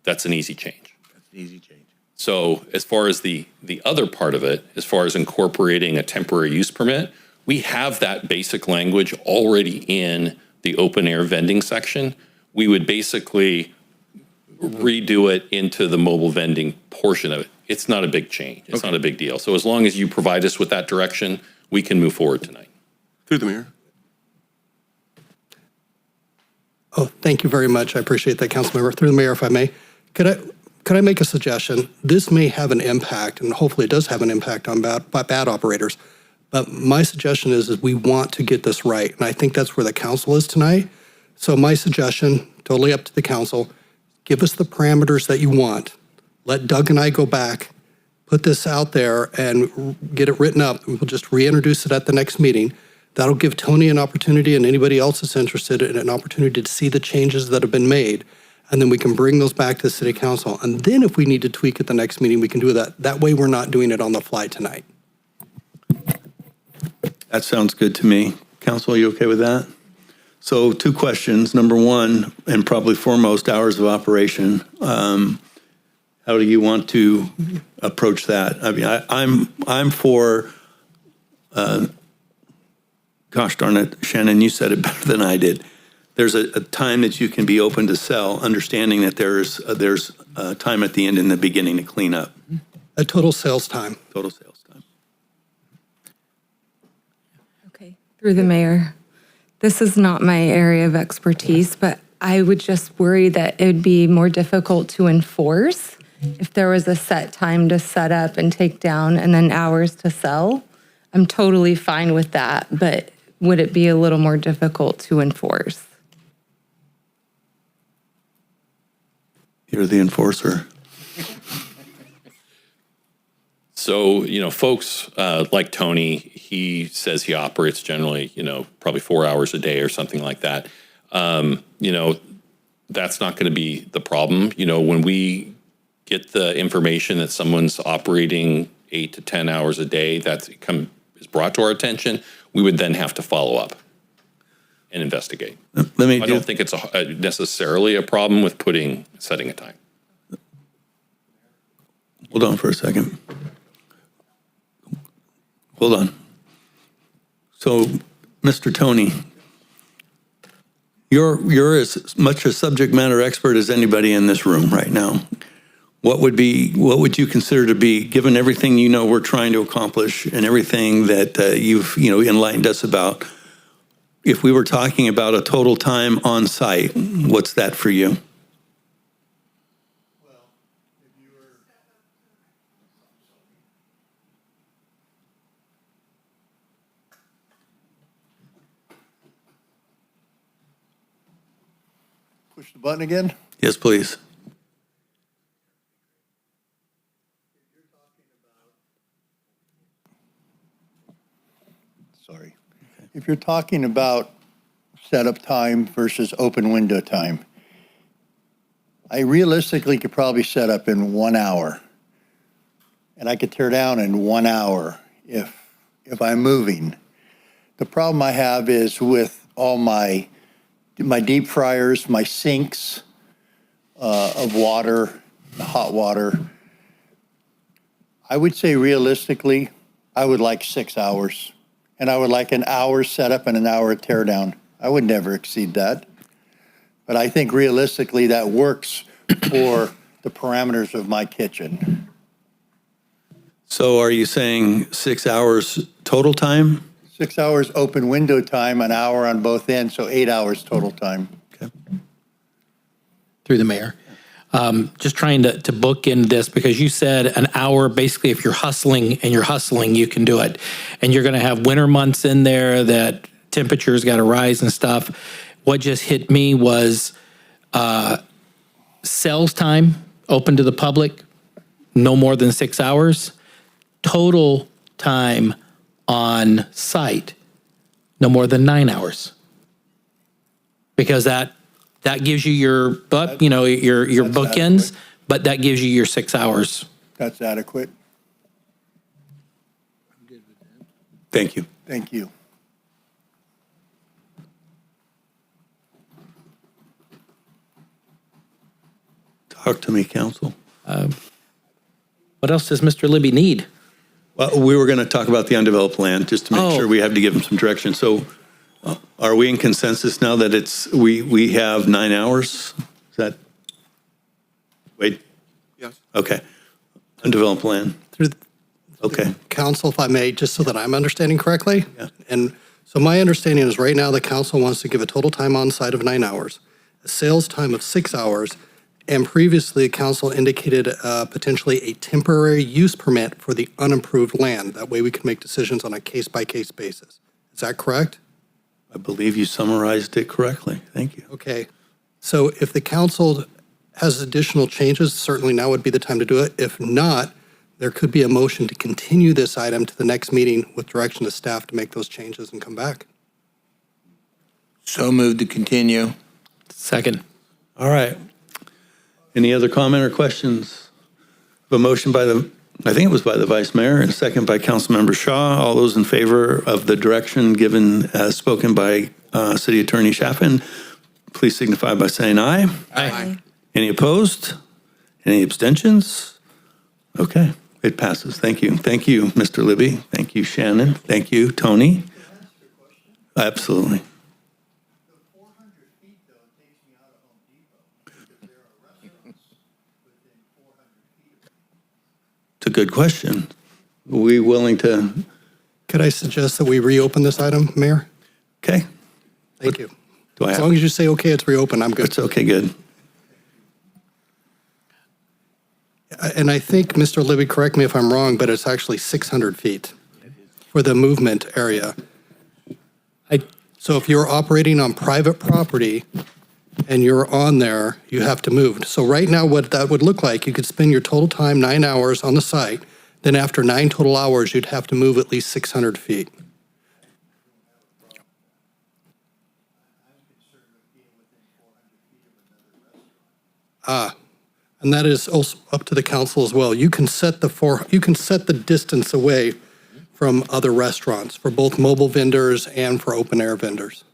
that's an easy change. That's an easy change. So as far as the other part of it, as far as incorporating a temporary use permit, we have that basic language already in the open air vending section. We would basically redo it into the mobile vending portion of it. It's not a big change. It's not a big deal. So as long as you provide us with that direction, we can move forward tonight. Through the mayor. Oh, thank you very much. I appreciate that, Councilmember. Through the mayor, if I may, could I make a suggestion? This may have an impact, and hopefully it does have an impact on bad operators. But my suggestion is we want to get this right, and I think that's where the council is tonight. So my suggestion, totally up to the council, give us the parameters that you want. Let Doug and I go back, put this out there, and get it written up. We'll just reintroduce it at the next meeting. That'll give Tony an opportunity and anybody else that's interested in an opportunity to see the changes that have been made. And then we can bring those back to the city council. And then if we need to tweak at the next meeting, we can do that. That way we're not doing it on the fly tonight. That sounds good to me. Council, are you okay with that? So 2 questions. Number one, and probably foremost, hours of operation. How do you want to approach that? I mean, I'm for, gosh darn it, Shannon, you said it better than I did. There's a time that you can be open to sell, understanding that there's time at the end and the beginning to clean up. A total sales time. Total sales time. Okay. Through the mayor, this is not my area of expertise, but I would just worry that it would be more difficult to enforce if there was a set time to set up and take down and then hours to sell. I'm totally fine with that, but would it be a little more difficult to enforce? You're the enforcer. So, folks like Tony, he says he operates generally, probably 4 hours a day or something like that. That's not going to be the problem. When we get the information that someone's operating 8 to 10 hours a day, is brought to our attention, we would then have to follow up and investigate. I don't think it's necessarily a problem with setting a time. Hold on for a second. Hold on. So, Mr. Tony, you're as much a subject matter expert as anybody in this room right now. What would you consider to be, given everything we're trying to accomplish and everything that you've enlightened us about, if we were talking about a total time on site, what's that for you? Push the button again. Yes, please. Sorry. If you're talking about setup time versus open window time, I realistically could probably set up in 1 hour. And I could tear down in 1 hour if I'm moving. The problem I have is with all my deep fryers, my sinks of water, hot water. I would say realistically, I would like 6 hours. And I would like an hour setup and an hour tear down. I would never exceed that. But I think realistically that works for the parameters of my kitchen. So are you saying 6 hours total time? 6 hours open window time, an hour on both ends, so 8 hours total time. Okay. Through the mayor. Just trying to book in this because you said an hour, basically if you're hustling, you can do it. And you're going to have winter months in there that temperatures got to rise and stuff. What just hit me was sales time open to the public, no more than 6 hours. Total time on site, no more than 9 hours. Because that gives you your bookends, adequate. but that gives you your 6 hours. That's adequate. Thank you. Thank you. Talk to me, council. What else does Mr. Libby need? Well, we were going to talk about the undeveloped land, just to make sure we have to give him some direction. So are we in consensus now that we have 9 hours? Is that, Wade? Yes. Okay. Undeveloped land. Okay. Council, if I may, just so that I'm understanding correctly. Yeah. And so my understanding is right now the council wants to give a total time on site of 9 hours, a sales time of 6 hours, and previously council indicated potentially a temporary use permit for the unimproved land. That way we can make decisions on a case-by-case basis. Is that correct? I believe you summarized it correctly. Thank you. Okay. So if the council has additional changes, certainly now would be the time to do it. If not, there could be a motion to continue this item to the next meeting with direction to staff to make those changes and come back. So moved to continue. Second. All right. Any other comment or questions? A motion by I think it was by the Vice Mayor, and a second by Councilmember Shaw. All those in favor of the direction given as spoken by City Attorney Chaffin, please signify by saying aye. Aye. Any opposed? Any abstentions? Okay, it passes. Thank you. Thank you, Mr. Libby. Thank you, Shannon. Thank you, Tony. Absolutely. It's a good question. Are we willing to? Could I suggest that we reopen this item, Mayor? Okay. Thank you. Do I As have? long as you say, okay, it's reopened, I'm good. It's okay, good. And I think, Mr. Libby, correct me if I'm wrong, but it's actually 600 feet for the movement area. So if you're operating on private property and you're on there, you have to move. So right now, what that would look like, you could spend your total time 9 hours on the site. Then after 9 total hours, you'd have to move at least 600 feet. And that is also up to the council as well. You can set the distance away from other restaurants for both mobile vendors and for open air vendors.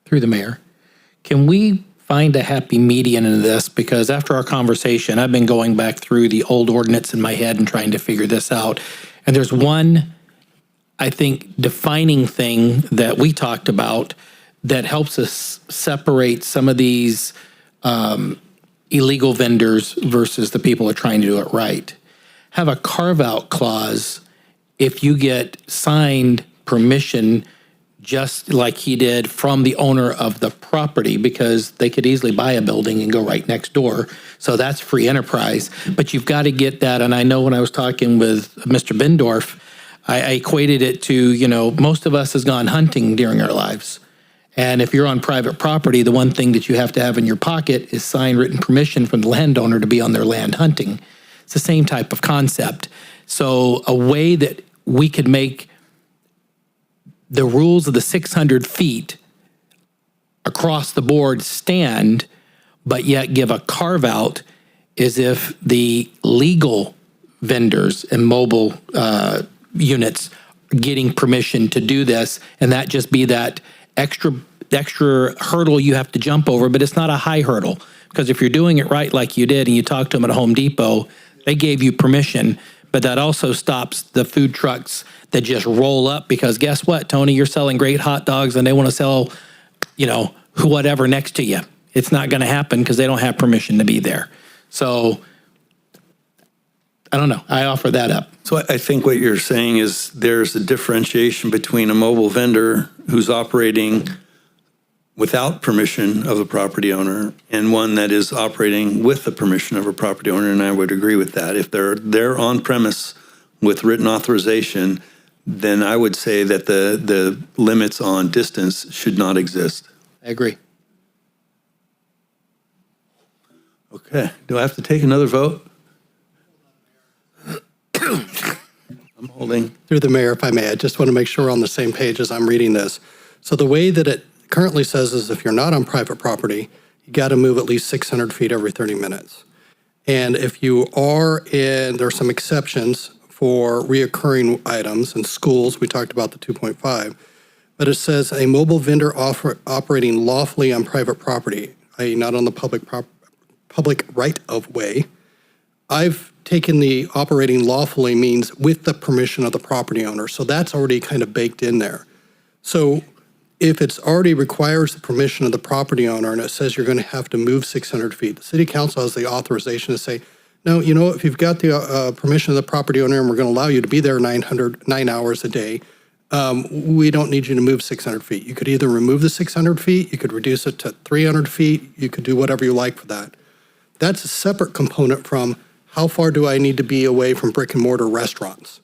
Through the mayor, can we find a happy median in this? Because after our conversation, I've been going back through the old ordinance in my head and trying to figure this out. And there's one, I think, defining thing that we talked about that helps us separate some of these illegal vendors versus the people who are trying to do it right. Have a carve-out clause if you get signed permission just like he did from the owner of the property, because they could easily buy a building and go right next door. So that's free enterprise. But you've got to get that. And I know when I was talking with Mr. Bendorf, I equated it to, most of us has gone hunting during our lives. And if you're on private property, the one thing that you have to have in your pocket is signed written permission from the landowner to be on their land hunting. It's the same type of concept. So a way that we could make the rules of the 600 feet across the board stand, but yet give a carve out is if the legal vendors and mobile units are getting permission to do this, and that just be that extra hurdle you have to jump over, but it's not a high hurdle. Because if you're doing it right like you did and you talked to them at Home Depot, they gave you permission, but that also stops the food trucks that just roll up because guess what, Tony, you're selling great hot dogs and they want to sell, whatever next to you. It's not going to happen because they don't have permission to be there. So I don't know. I offer that up. So I think what you're saying is there's a differentiation between a mobile vendor who's operating without permission of the property owner and one that is operating with the permission of a property owner, and I would agree with that. If they're on premise with written authorization, then I would say that the limits on distance should not exist. I agree. Okay. Do I have to take another vote? I'm holding. Through the mayor, if I may, I just want to make sure we're on the same page as I'm reading this. So the way that it currently says is if you're not on private property, you got to move at least 600 feet every 30 minutes. And if you are there are some exceptions for reoccurring items and schools. We talked about the 2.5. But it says a mobile vendor operating lawfully on private property, i.e. not on the public right of way. I've taken the operating lawfully means with the permission of the property owner. So that's already kind of baked in there. So if it's already requires the permission of the property owner and it says you're going to have to move 600 feet, the city council has the authorization to say, no, if you've got the permission of the property owner and we're going to allow you to be there 9 hours a day, we don't need you to move 600 feet. You could either remove the 600 feet, you could reduce it to 300 feet, you could do whatever you like for that. That's a separate component from how far do I need to be away from brick and mortar restaurants?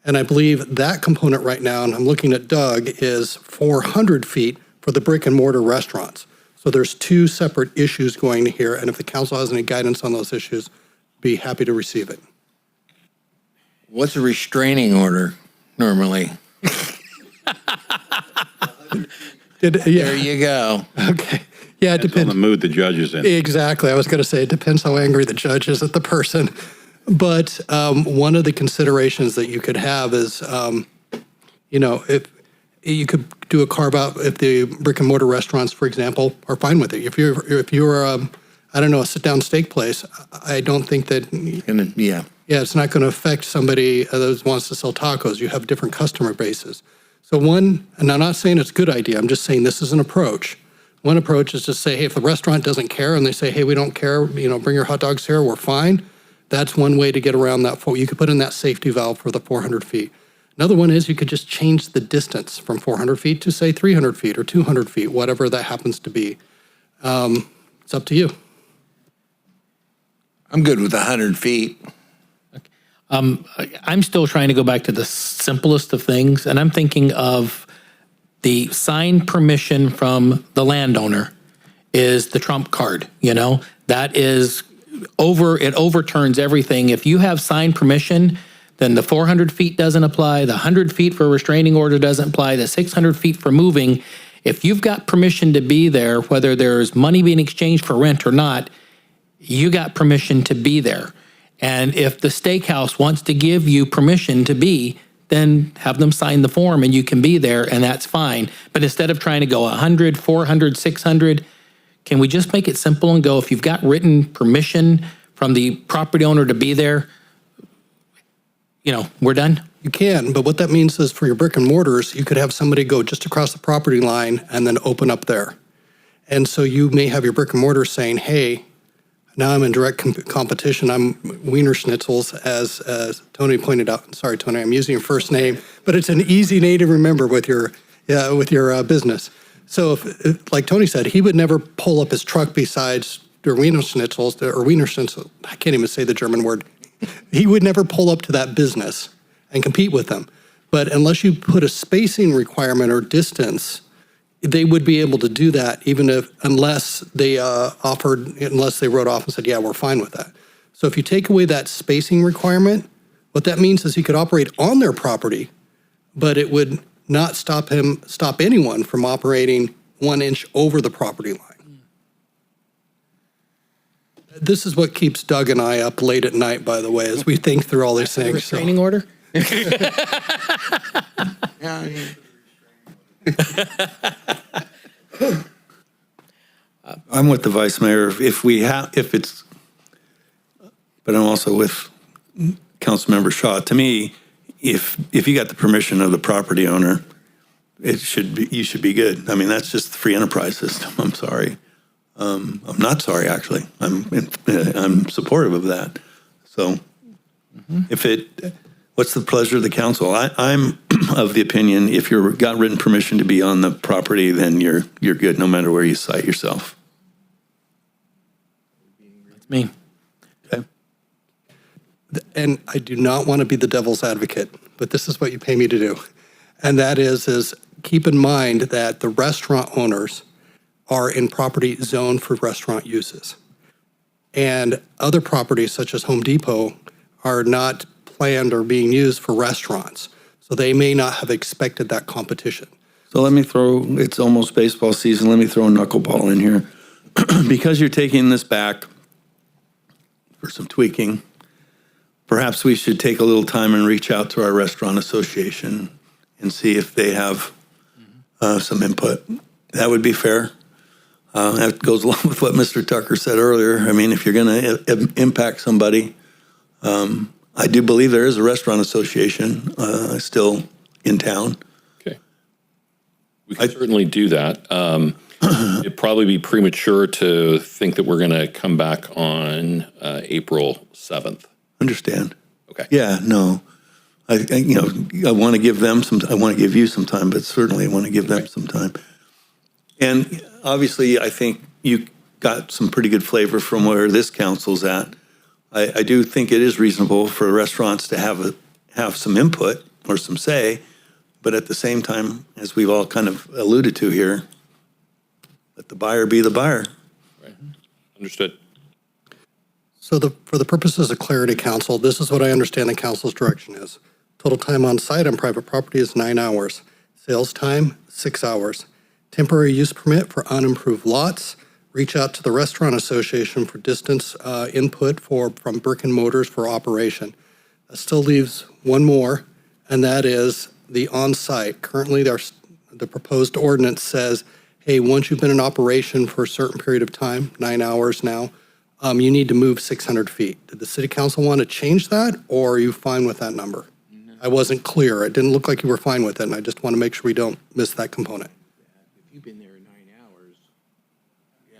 And I believe that component right now, and I'm looking at Doug, is 400 feet for the brick and mortar restaurants. So there's two separate issues going here, and if the council has any guidance on those issues, be happy to receive it. What's a restraining order normally? There you go. Okay. Yeah, it depends on the mood the judge is in. Exactly. I was going to say it depends how angry the judge is at the person. But one of the considerations that you could have is, if you could do a carve out if the brick and mortar restaurants, for example, are fine with it. If you're I don't know, a sit-down steak place, I don't think that, Yeah. yeah, it's not going to affect somebody that wants to sell tacos. You have different customer bases. So one, and I'm not saying it's a good idea, I'm just saying this is an approach. One approach is to say, hey, if the restaurant doesn't care and they say, hey, we don't care, bring your hot dogs here, we're fine. That's one way to get around that. You could put in that safety valve for the 400 feet. Another one is you could just change the distance from 400 feet to say 300 feet or 200 feet, whatever that happens to be. It's up to you. I'm good with 100 feet. I'm still trying to go back to the simplest of things, and I'm thinking of the signed permission from the landowner is the trump card, That is it overturns everything. If you have signed permission, then the 400 feet doesn't apply, the 100 feet for restraining order doesn't apply, the 600 feet for moving. If you've got permission to be there, whether there's money being exchanged for rent or not, you got permission to be there. And if the steakhouse wants to give you permission to be, then have them sign the form and you can be there, and that's fine. But instead of trying to go 100, 400, 600, can we just make it simple and go, if you've got written permission from the property owner to be there, we're done? You can, but what that means is for your brick and mortars, you could have somebody go just across the property line and then open up there. And so you may have your brick and mortar saying, hey, now I'm in direct competition. I'm Wiener Schnitzels, as Tony pointed out. Sorry, Tony, I'm using your first name, but it's an easy name to remember with your business. So if, like Tony said, he would never pull up his truck besides der Wiener Schnitzels, or Wiener Schnitzel. I can't even say the German word. He would never pull up to that business and compete with them. But unless you put a spacing requirement or distance, they would be able to do that unless they wrote off and said, yeah, we're fine with that. So if you take away that spacing requirement, what that means is he could operate on their property, but it would not stop anyone from operating 1 inch over the property line. This is what keeps Doug and I up late at night, by the way, as we think through all these things. Restraining order? I'm with the vice mayor. But I'm also with Councilmember Shaw. To me, if you got the permission of the property owner, you should be good. I mean, that's just the free enterprise system. I'm sorry. I'm not sorry, actually. I'm supportive of that. So, what's the pleasure of the council? I'm of the opinion if you've got written permission to be on the property, then you're good no matter where you site yourself. That's me. Okay. And I do not want to be the devil's advocate, but this is what you pay me to do. And that is keep in mind that the restaurant owners are in property zoned for restaurant uses. And other properties such as Home Depot are not planned or being used for restaurants. So they may not have expected that competition. So it's almost baseball season. Let me throw a knuckleball in here. Because you're taking this back for some tweaking, perhaps we should take a little time and reach out to our restaurant association and see if they have some input. That would be fair. That goes along with what Mr. Tucker said earlier. I mean, if you're going to impact somebody, I do believe there is a restaurant association still in town. Okay. We can certainly do that. It'd probably be premature to think that we're going to come back on April 7th. Understand. Okay. Yeah, no. I want to give them I want to give you some time, but certainly I want to give them some time. And obviously, I think you got some pretty good flavor from where this council's at. I do think it is reasonable for restaurants to have some input or some say, but at the same time, as we've all kind of alluded to here, let the buyer be the buyer. Right. Understood. So for the purposes of clarity, council, this is what I understand the council's direction is. Total time on site on private property is 9 hours. Sales time, 6 hours. Temporary use permit for unimproved lots. Reach out to the Restaurant Association for distance input from brick and mortars for operation. That still leaves one more, and that is the on-site. Currently, the proposed ordinance says, hey, once you've been in operation for a certain period of time, 9 hours now, you need to move 600 feet. Did the city council want to change that, or are you fine with that number? I wasn't clear. It didn't look like you were fine with it, and I just want to make sure we don't miss that component. If you've been there 9 hours, yeah.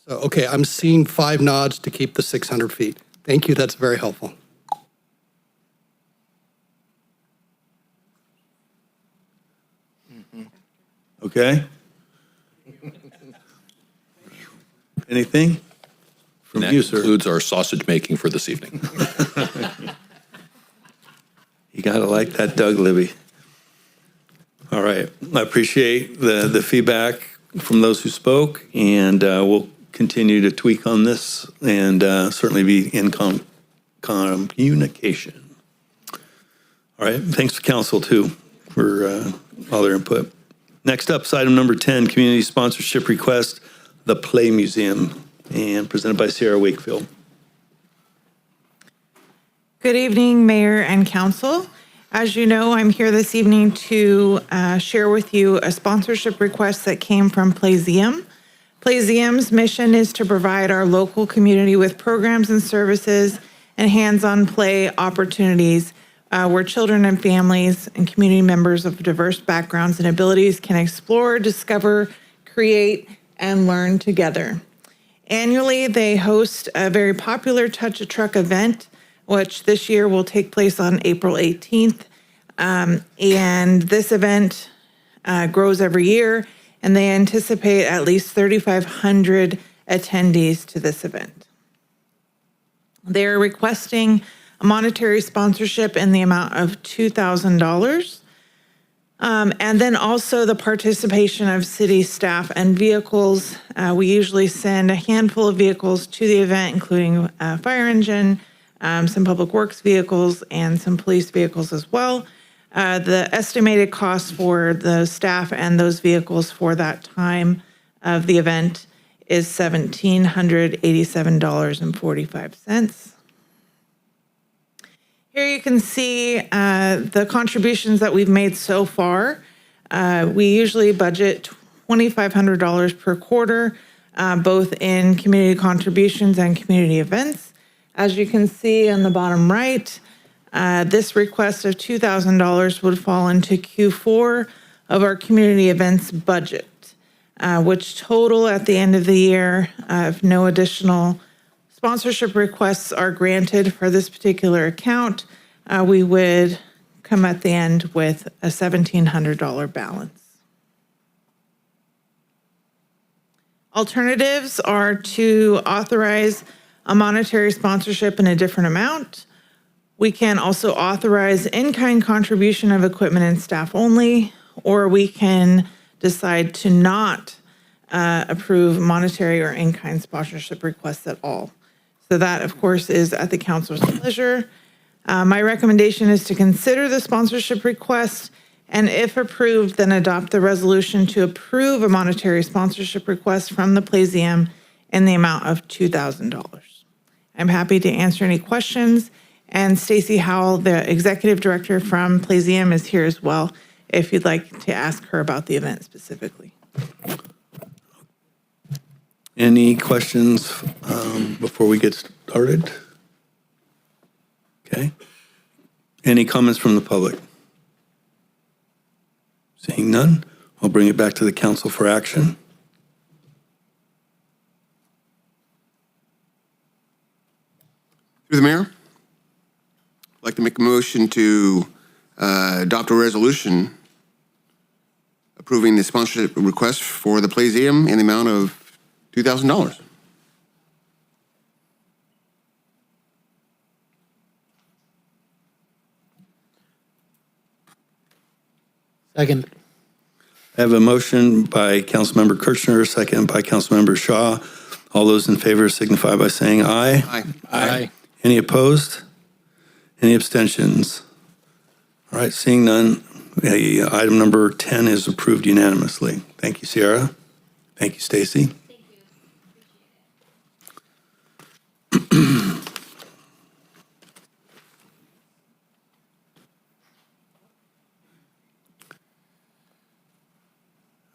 So, okay, I'm seeing 5 nods to keep the 600 feet. Thank you, that's very helpful. Okay? Anything from And you, that sir? concludes our sausage making for this evening. You gotta like that Doug, Libby. All right, I appreciate the feedback from those who spoke, and we'll continue to tweak on this and certainly be in communication. All right, thanks to council too for all their input. Next up is item number 10, community sponsorship request, the Playzeum, and presented by Sierra Wakefield. Good evening, Mayor and Council. As you know, I'm here this evening to share with you a sponsorship request that came from Playzeum. Playzeum's mission is to provide our local community with programs and services and hands-on play opportunities where children and families and community members of diverse backgrounds and abilities can explore, discover, create, and learn together. Annually, they host a very popular Touch a Truck event, which this year will take place on April 18th. And this event grows every year, and they anticipate at least 3,500 attendees to this event. They're requesting a monetary sponsorship in the amount of $2,000. And then also the participation of city staff and vehicles. We usually send a handful of vehicles to the event, including a fire engine, some public works vehicles, and some police vehicles as well. The estimated cost for the staff and those vehicles for that time of the event is $1,787.45. Here you can see the contributions that we've made so far. We usually budget $2,500 per quarter, both in community contributions and community events. As you can see on the bottom right, this request of $2,000 would fall into Q4 of our community events budget, which total at the end of the year, if no additional sponsorship requests are granted for this particular account, we would come at the end with a $1,700 balance. Alternatives are to authorize a monetary sponsorship in a different amount. We can also authorize in-kind contribution of equipment and staff only, or we can decide to not approve monetary or in-kind sponsorship requests at all. So that, of course, is at the council's pleasure. My recommendation is to consider the sponsorship request, and if approved, then adopt the resolution to approve a monetary sponsorship request from the Playzeum in the amount of $2,000. I'm happy to answer any questions, and Stacy Howell, the executive director from Playzeum, is here as well, if you'd like to ask her about the event specifically. Any questions before we get started? Okay. Any comments from the public? Seeing none, I'll bring it back to the council for action. Through the mayor, I'd like to make a motion to adopt a resolution approving the sponsorship request for the Playzeum in the amount of $2,000. Second. I have a motion by Councilmember Kirchner, second by Councilmember Shaw. All those in favor signify by saying aye. Aye. Aye. Any opposed? Any abstentions? All right, seeing none, item number 10 is approved unanimously. Thank you, Sierra. Thank you, Stacy.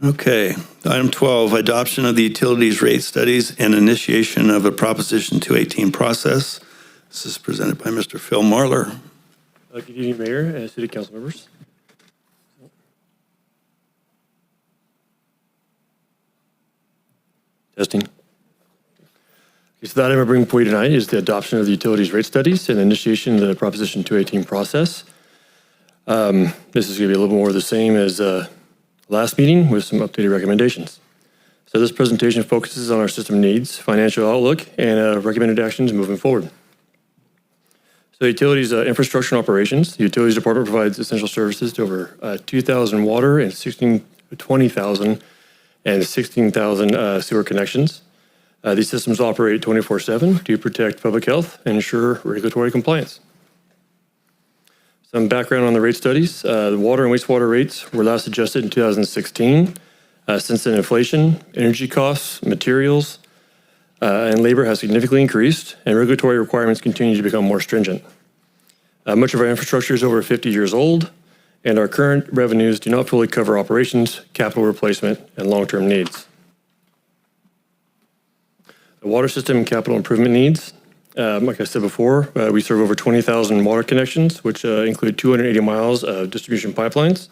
Okay, item 12, adoption of the utilities rate studies and initiation of a Proposition 218 process. This is presented by Mr. Phil Marler. Good evening, Mayor and City Council members. Testing. Okay, so the item I bring before you tonight is the adoption of the utilities rate studies and initiation of the Proposition 218 process. This is going to be a little more of the same as last meeting with some updated recommendations. So this presentation focuses on our system needs, financial outlook, and recommended actions moving forward. So utilities infrastructure and operations. The Utilities Department provides essential services to over 2,000 water and 20,000 and 16,000 sewer connections. These systems operate 24/7 to protect public health and ensure regulatory compliance. Some background on the rate studies. The water and wastewater rates were last adjusted in 2016. Since then, inflation, energy costs, materials, and labor has significantly increased, and regulatory requirements continue to become more stringent. Much of our infrastructure is over 50 years old, and our current revenues do not fully cover operations, capital replacement, and long-term needs. The water system and capital improvement needs. Like I said before, we serve over 20,000 water connections, which include 280 miles of distribution pipelines.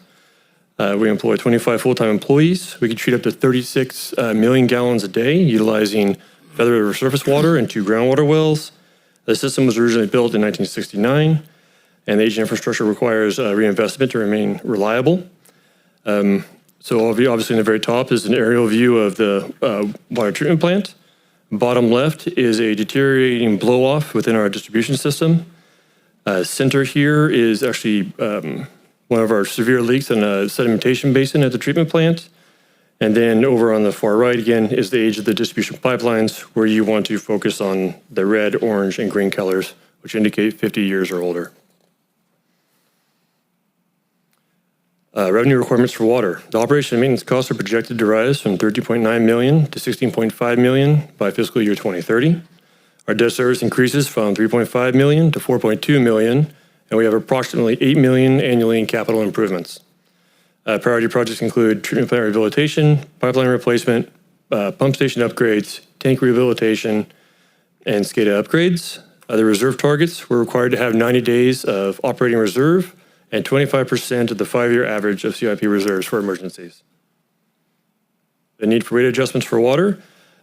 We employ 25 full-time employees. We can treat up to 36 million gallons a day utilizing Feather River surface water and 2 groundwater wells. The system was originally built in 1969, and the aging infrastructure requires reinvestment to remain reliable. So obviously in the very top is an aerial view of the water treatment plant. Bottom left is a deteriorating blow-off within our distribution system. Center here is actually one of our severe leaks in a sedimentation basin at the treatment plant. And then over on the far right, again, is the age of the distribution pipelines, where you want to focus on the red, orange, and green colors, which indicate 50 years or older. Revenue requirements for water. The operation and maintenance costs are projected to rise from $13.9 million to $16.5 million by fiscal year 2030. Our debt service increases from $3.5 million to $4.2 million, and we have approximately $8 million annually in capital improvements. Priority projects include treatment plant rehabilitation, pipeline replacement, pump station upgrades, tank rehabilitation, and SCADA upgrades. The reserve targets were required to have 90 days of operating reserve and 25% of the 5-year average of CIP reserves for emergencies. The need for rate adjustments for water.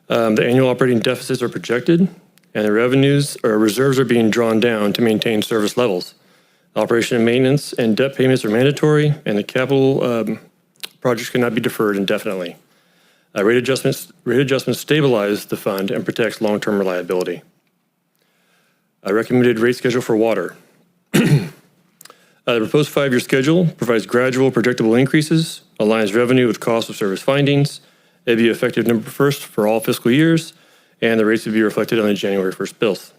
The annual operating deficits are projected, and the revenues or reserves are being drawn down to maintain service levels. Operation and maintenance and debt payments are mandatory, and the capital projects cannot be deferred indefinitely. Rate adjustments stabilize the fund and protects long-term reliability. A recommended rate schedule for water. The proposed 5-year schedule provides gradual, predictable increases, aligns revenue with cost of service findings. It'd be effective November 1st for all fiscal years, and the rates would be reflected on the January 1st bills.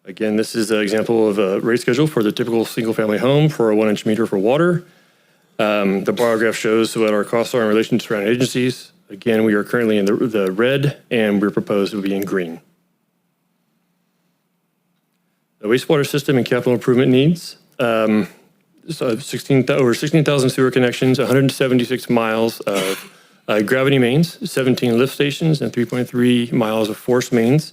Again, this is an example of a rate schedule for the typical single-family home for a 1-inch meter for water. The bar graph shows what our costs are in relation to surrounding agencies. Again, we are currently in the red, and we're proposed to be in green. The wastewater system and capital improvement needs. So over 16,000 sewer connections, 176 miles of gravity mains, 17 lift stations, and 3.3 miles of forced mains.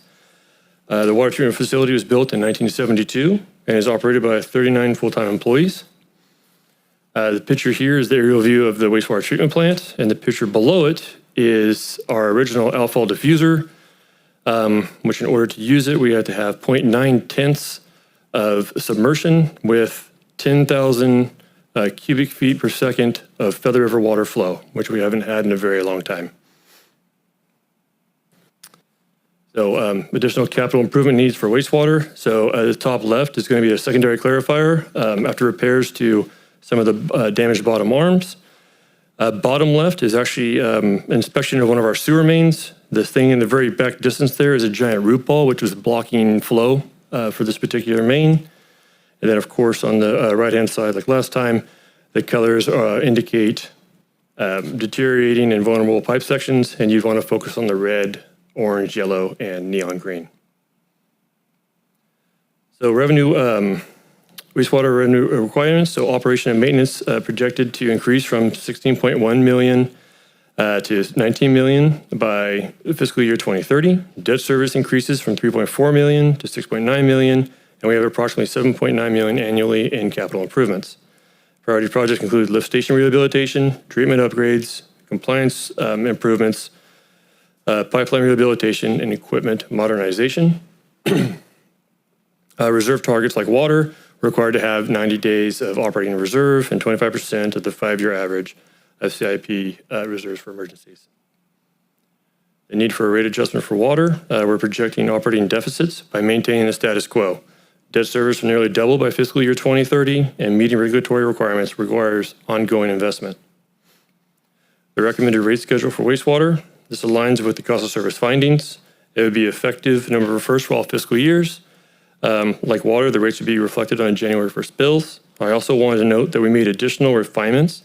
The water treatment facility was built in 1972 and is operated by 39 full-time employees. The picture here is the aerial view of the wastewater treatment plant, and the picture below it is our original outfall diffuser, which in order to use it, we had to have 0.9 tenths of submersion with 10,000 cubic feet per second of Feather River water flow, which we haven't had in a very long time. So additional capital improvement needs for wastewater. So at the top left is going to be a secondary clarifier after repairs to some of the damaged bottom arms. Bottom left is actually inspection of one of our sewer mains. The thing in the very back distance there is a giant root ball, which was blocking flow for this particular main. And then, of course, on the right-hand side, like last time, the colors indicate deteriorating and vulnerable pipe sections, and you'd want to focus on the red, orange, yellow, and neon green. So revenue wastewater revenue requirements, so operation and maintenance projected to increase from 16.1 million to 19 million by fiscal year 2030. Debt service increases from 3.4 million to 6.9 million, and we have approximately 7.9 million annually in capital improvements. Priority projects include lift station rehabilitation, treatment upgrades, compliance improvements, pipeline rehabilitation, and equipment modernization. Reserve targets like water required to have 90 days of operating reserve and 25% of the 5-year average of CIP reserves for emergencies. The need for a rate adjustment for water, we're projecting operating deficits by maintaining the status quo. Debt service will nearly double by fiscal year 2030, and meeting regulatory requirements requires ongoing investment. The recommended rate schedule for wastewater, this aligns with the cost of service findings. It would be effective November 1st for all fiscal years. Like water, the rates would be reflected on January 1st bills. I also wanted to note that we made additional refinements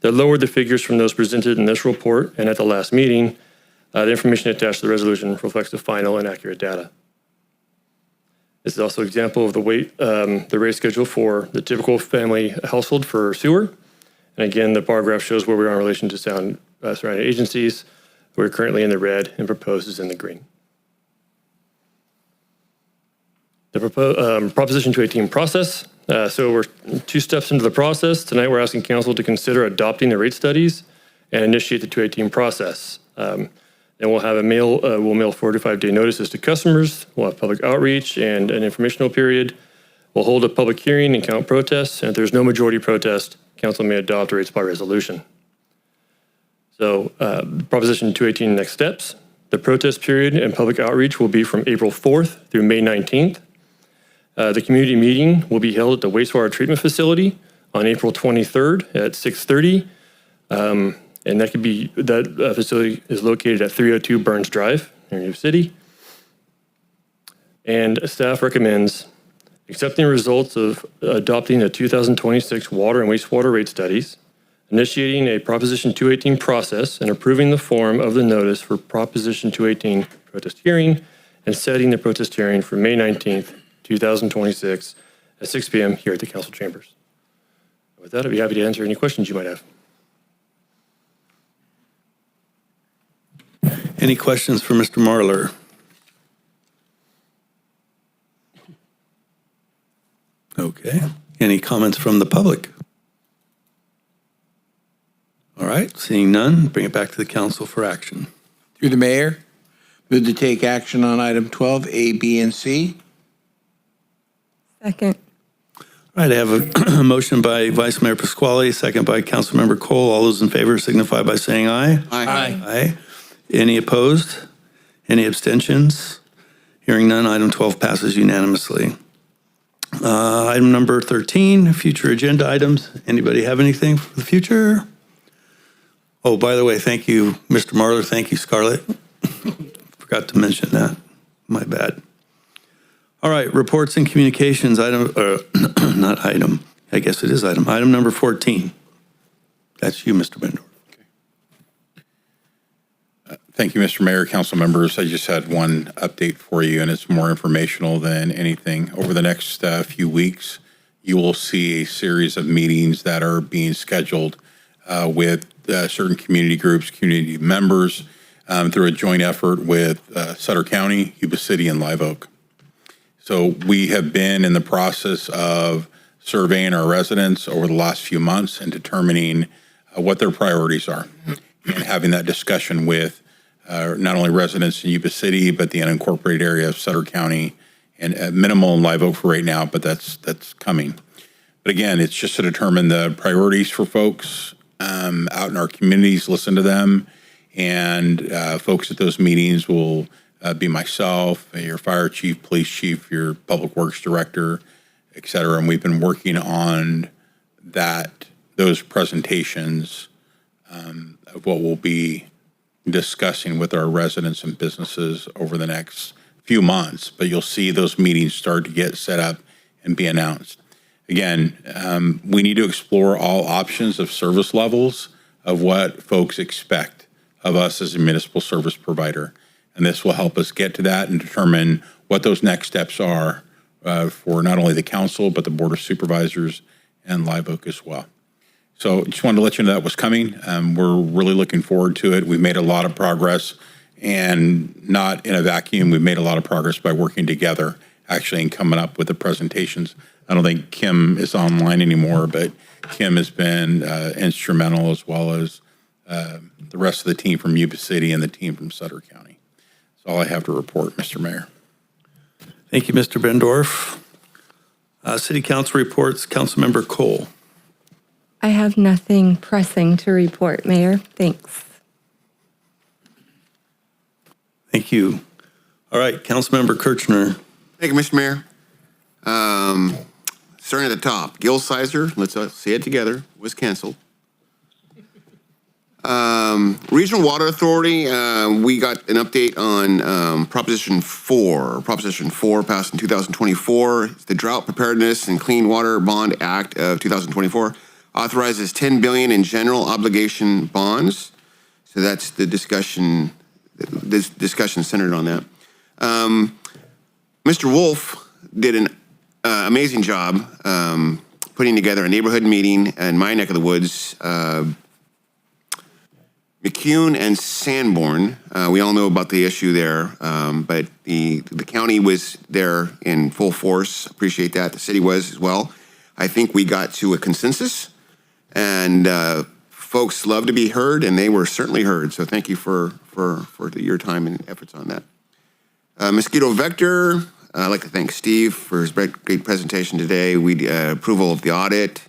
that lowered the figures from those presented in this report and at the last meeting. The information attached to the resolution reflects the final and accurate data. This is also an example of the rate schedule for the typical family household for sewer. And again, the bar graph shows where we are in relation to surrounding agencies. We're currently in the red and proposed is in the green. The Proposition 218 process. So we're 2 steps into the process. Tonight, we're asking council to consider adopting the rate studies and initiate the 218 process. Then we'll have we'll mail 45-day notices to customers. We'll have public outreach and an informational period. We'll hold a public hearing and count protests. And if there's no majority protest, council may adopt rates by resolution. So Proposition 218 next steps. The protest period and public outreach will be from April 4th through May 19th. The community meeting will be held at the wastewater treatment facility on April 23rd at 6:30. And that facility is located at 302 Burns Drive in Yuba City. And staff recommends accepting the results of adopting the 2026 water and wastewater rate studies, initiating a Proposition 218 process and approving the form of the notice for Proposition 218 protest hearing, and setting the protest hearing for May 19th, 2026 at 6 p.m. here at the council chambers. With that, I'd be happy to answer any questions you might have. Any questions for Mr. Marlar? Okay. Any comments from the public? All right, seeing none, bring it back to the council for action. Through the mayor, move to take action on item 12, A, B, and C. Second. All right, I have a motion by Vice Mayor Pasquale, second by Councilmember Cole. All those in favor signify by saying aye. Aye. Aye. Any opposed? Any abstentions? Hearing none, item 12 passes unanimously. Item number 13, future agenda items. Anybody have anything for the future? Oh, by the way, thank you, Mr. Marlar. Thank you, Scarlett. Forgot to mention that. My bad. All right, reports and communications item, not item. I guess it is item. Item number 14. That's you, Mr. Bendor. Thank you, Mr. Mayor, council members. I just had one update for you, and it's more informational than anything. Over the next few weeks, you will see a series of meetings that are being scheduled with certain community groups, community members, through a joint effort with Sutter County, Yuba City, and Live Oak. So we have been in the process of surveying our residents over the last few months and determining what their priorities are, and having that discussion with not only residents in Yuba City, but the unincorporated area of Sutter County, and at minimal in Live Oak for right now, but that's coming. But again, it's just to determine the priorities for folks out in our communities, listen to them, and folks at those meetings will be myself, your fire chief, police chief, your public works director, et cetera. And we've been working on those presentations of what we'll be discussing with our residents and businesses over the next few months. But you'll see those meetings start to get set up and be announced. Again, we need to explore all options of service levels of what folks expect of us as a municipal service provider. And this will help us get to that and determine what those next steps are for not only the council, but the Board of Supervisors and Live Oak as well. So just wanted to let you know that was coming. We're really looking forward to it. We've made a lot of progress, and not in a vacuum. We've made a lot of progress by working together, actually, and coming up with the presentations. I don't think Kim is online anymore, but Kim has been instrumental, as well as the rest of the team from Yuba City and the team from Sutter County. That's all I have to report, Mr. Mayor. Thank you, Mr. Bendorf. City Council reports, Councilmember Cole. I have nothing pressing to report, Mayor. Thanks. Thank you. All right, Councilmember Kirchner. Thank you, Mr. Mayor. Starting at the top, Gil Sizer, let's say it together, was canceled. Regional Water Authority, we got an update on Proposition 4. Proposition 4 passed in 2024. It's the Drought Preparedness and Clean Water Bond Act of 2024. Authorizes $10 billion in general obligation bonds. So that's the discussion. This discussion centered on that. Mr. Wolf did an amazing job putting together a neighborhood meeting in my neck of the woods. McCune and Sanborn, we all know about the issue there, but the county was there in full force. Appreciate that. The city was as well. I think we got to a consensus, and folks love to be heard, and they were certainly heard. So thank you for your time and efforts on that. Mosquito Vector, I'd like to thank Steve for his great presentation today. We approval of the audit,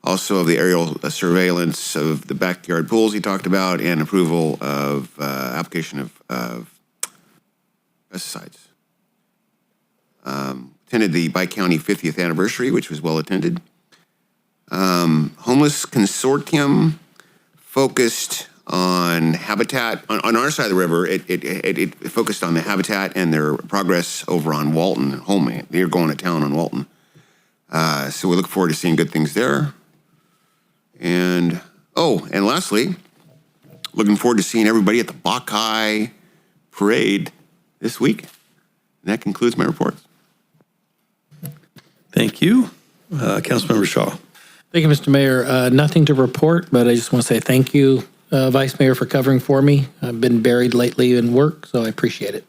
also of the aerial surveillance of the backyard pools he talked about, and approval of application of pesticides. Attended the Bi-County 50th anniversary, which was well attended. Homeless Consortium focused on habitat. On our side of the river, it focused on the habitat and their progress over on Walton and Holman. They're going to town on Walton. So we look forward to seeing good things there. And lastly, looking forward to seeing everybody at the Buckeye Parade this week. And that concludes my reports. Thank you. Councilmember Shaw. Thank you, Mr. Mayor. Nothing to report, but I just want to say thank you, Vice Mayor, for covering for me. I've been buried lately in work, so I appreciate it.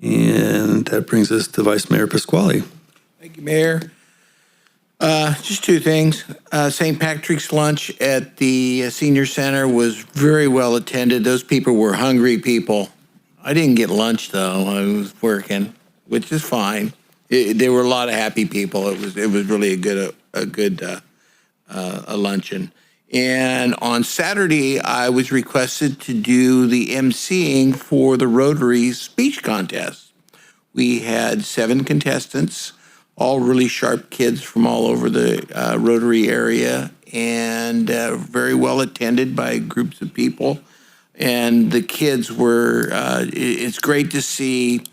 And that brings us to Vice Mayor Pasquale. Thank you, Mayor. Just two things. St. Patrick's lunch at the senior center was very well attended. Those people were hungry people. I didn't get lunch though. I was working, which is fine. There were a lot of happy people. It was really a good luncheon. And on Saturday, I was requested to do the emceeing for the Rotary speech contest. We had 7 contestants, all really sharp kids from all over the Rotary area, and very well attended by groups of people. And the kids were, it's great to see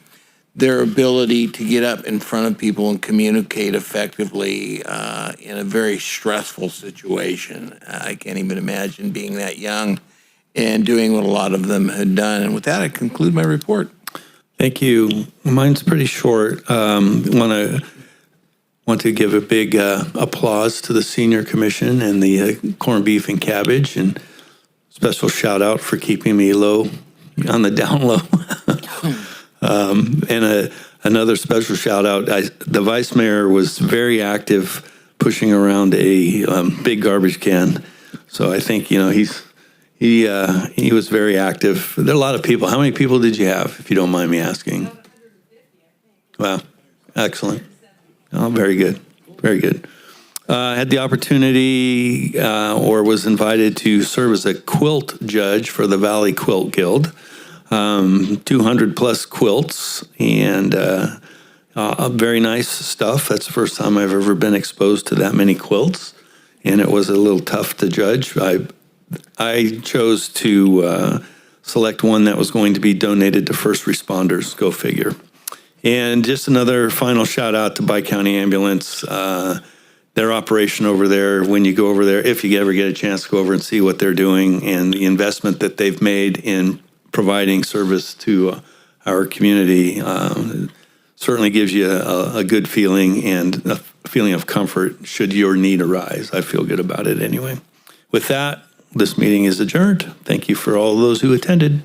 their ability to get up in front of people and communicate effectively in a very stressful situation. I can't even imagine being that young and doing what a lot of them had done. And with that, I conclude my report. Thank you. Mine's pretty short. Want to give a big applause to the Senior Commission and the corned beef and cabbage, and special shout out for keeping me low on the down low. And another special shout out. The Vice Mayor was very active pushing around a big garbage can. So I think he was very active. There are a lot of people. How many people did you have, if you don't mind me asking? Wow, excellent. Oh, very good. Very good. Had the opportunity or was invited to serve as a quilt judge for the Valley Quilt Guild. 200 plus quilts and very nice stuff. That's the first time I've ever been exposed to that many quilts, and it was a little tough to judge. I chose to select one that was going to be donated to first responders. Go figure. And just another final shout out to Bi-County Ambulance. Their operation over there, when you go over there, if you ever get a chance to go over and see what they're doing and the investment that they've made in providing service to our community. certainly gives you a good feeling and a feeling of comfort should your need arise. I feel good about it anyway. With that, this meeting is adjourned. Thank you for all those who attended.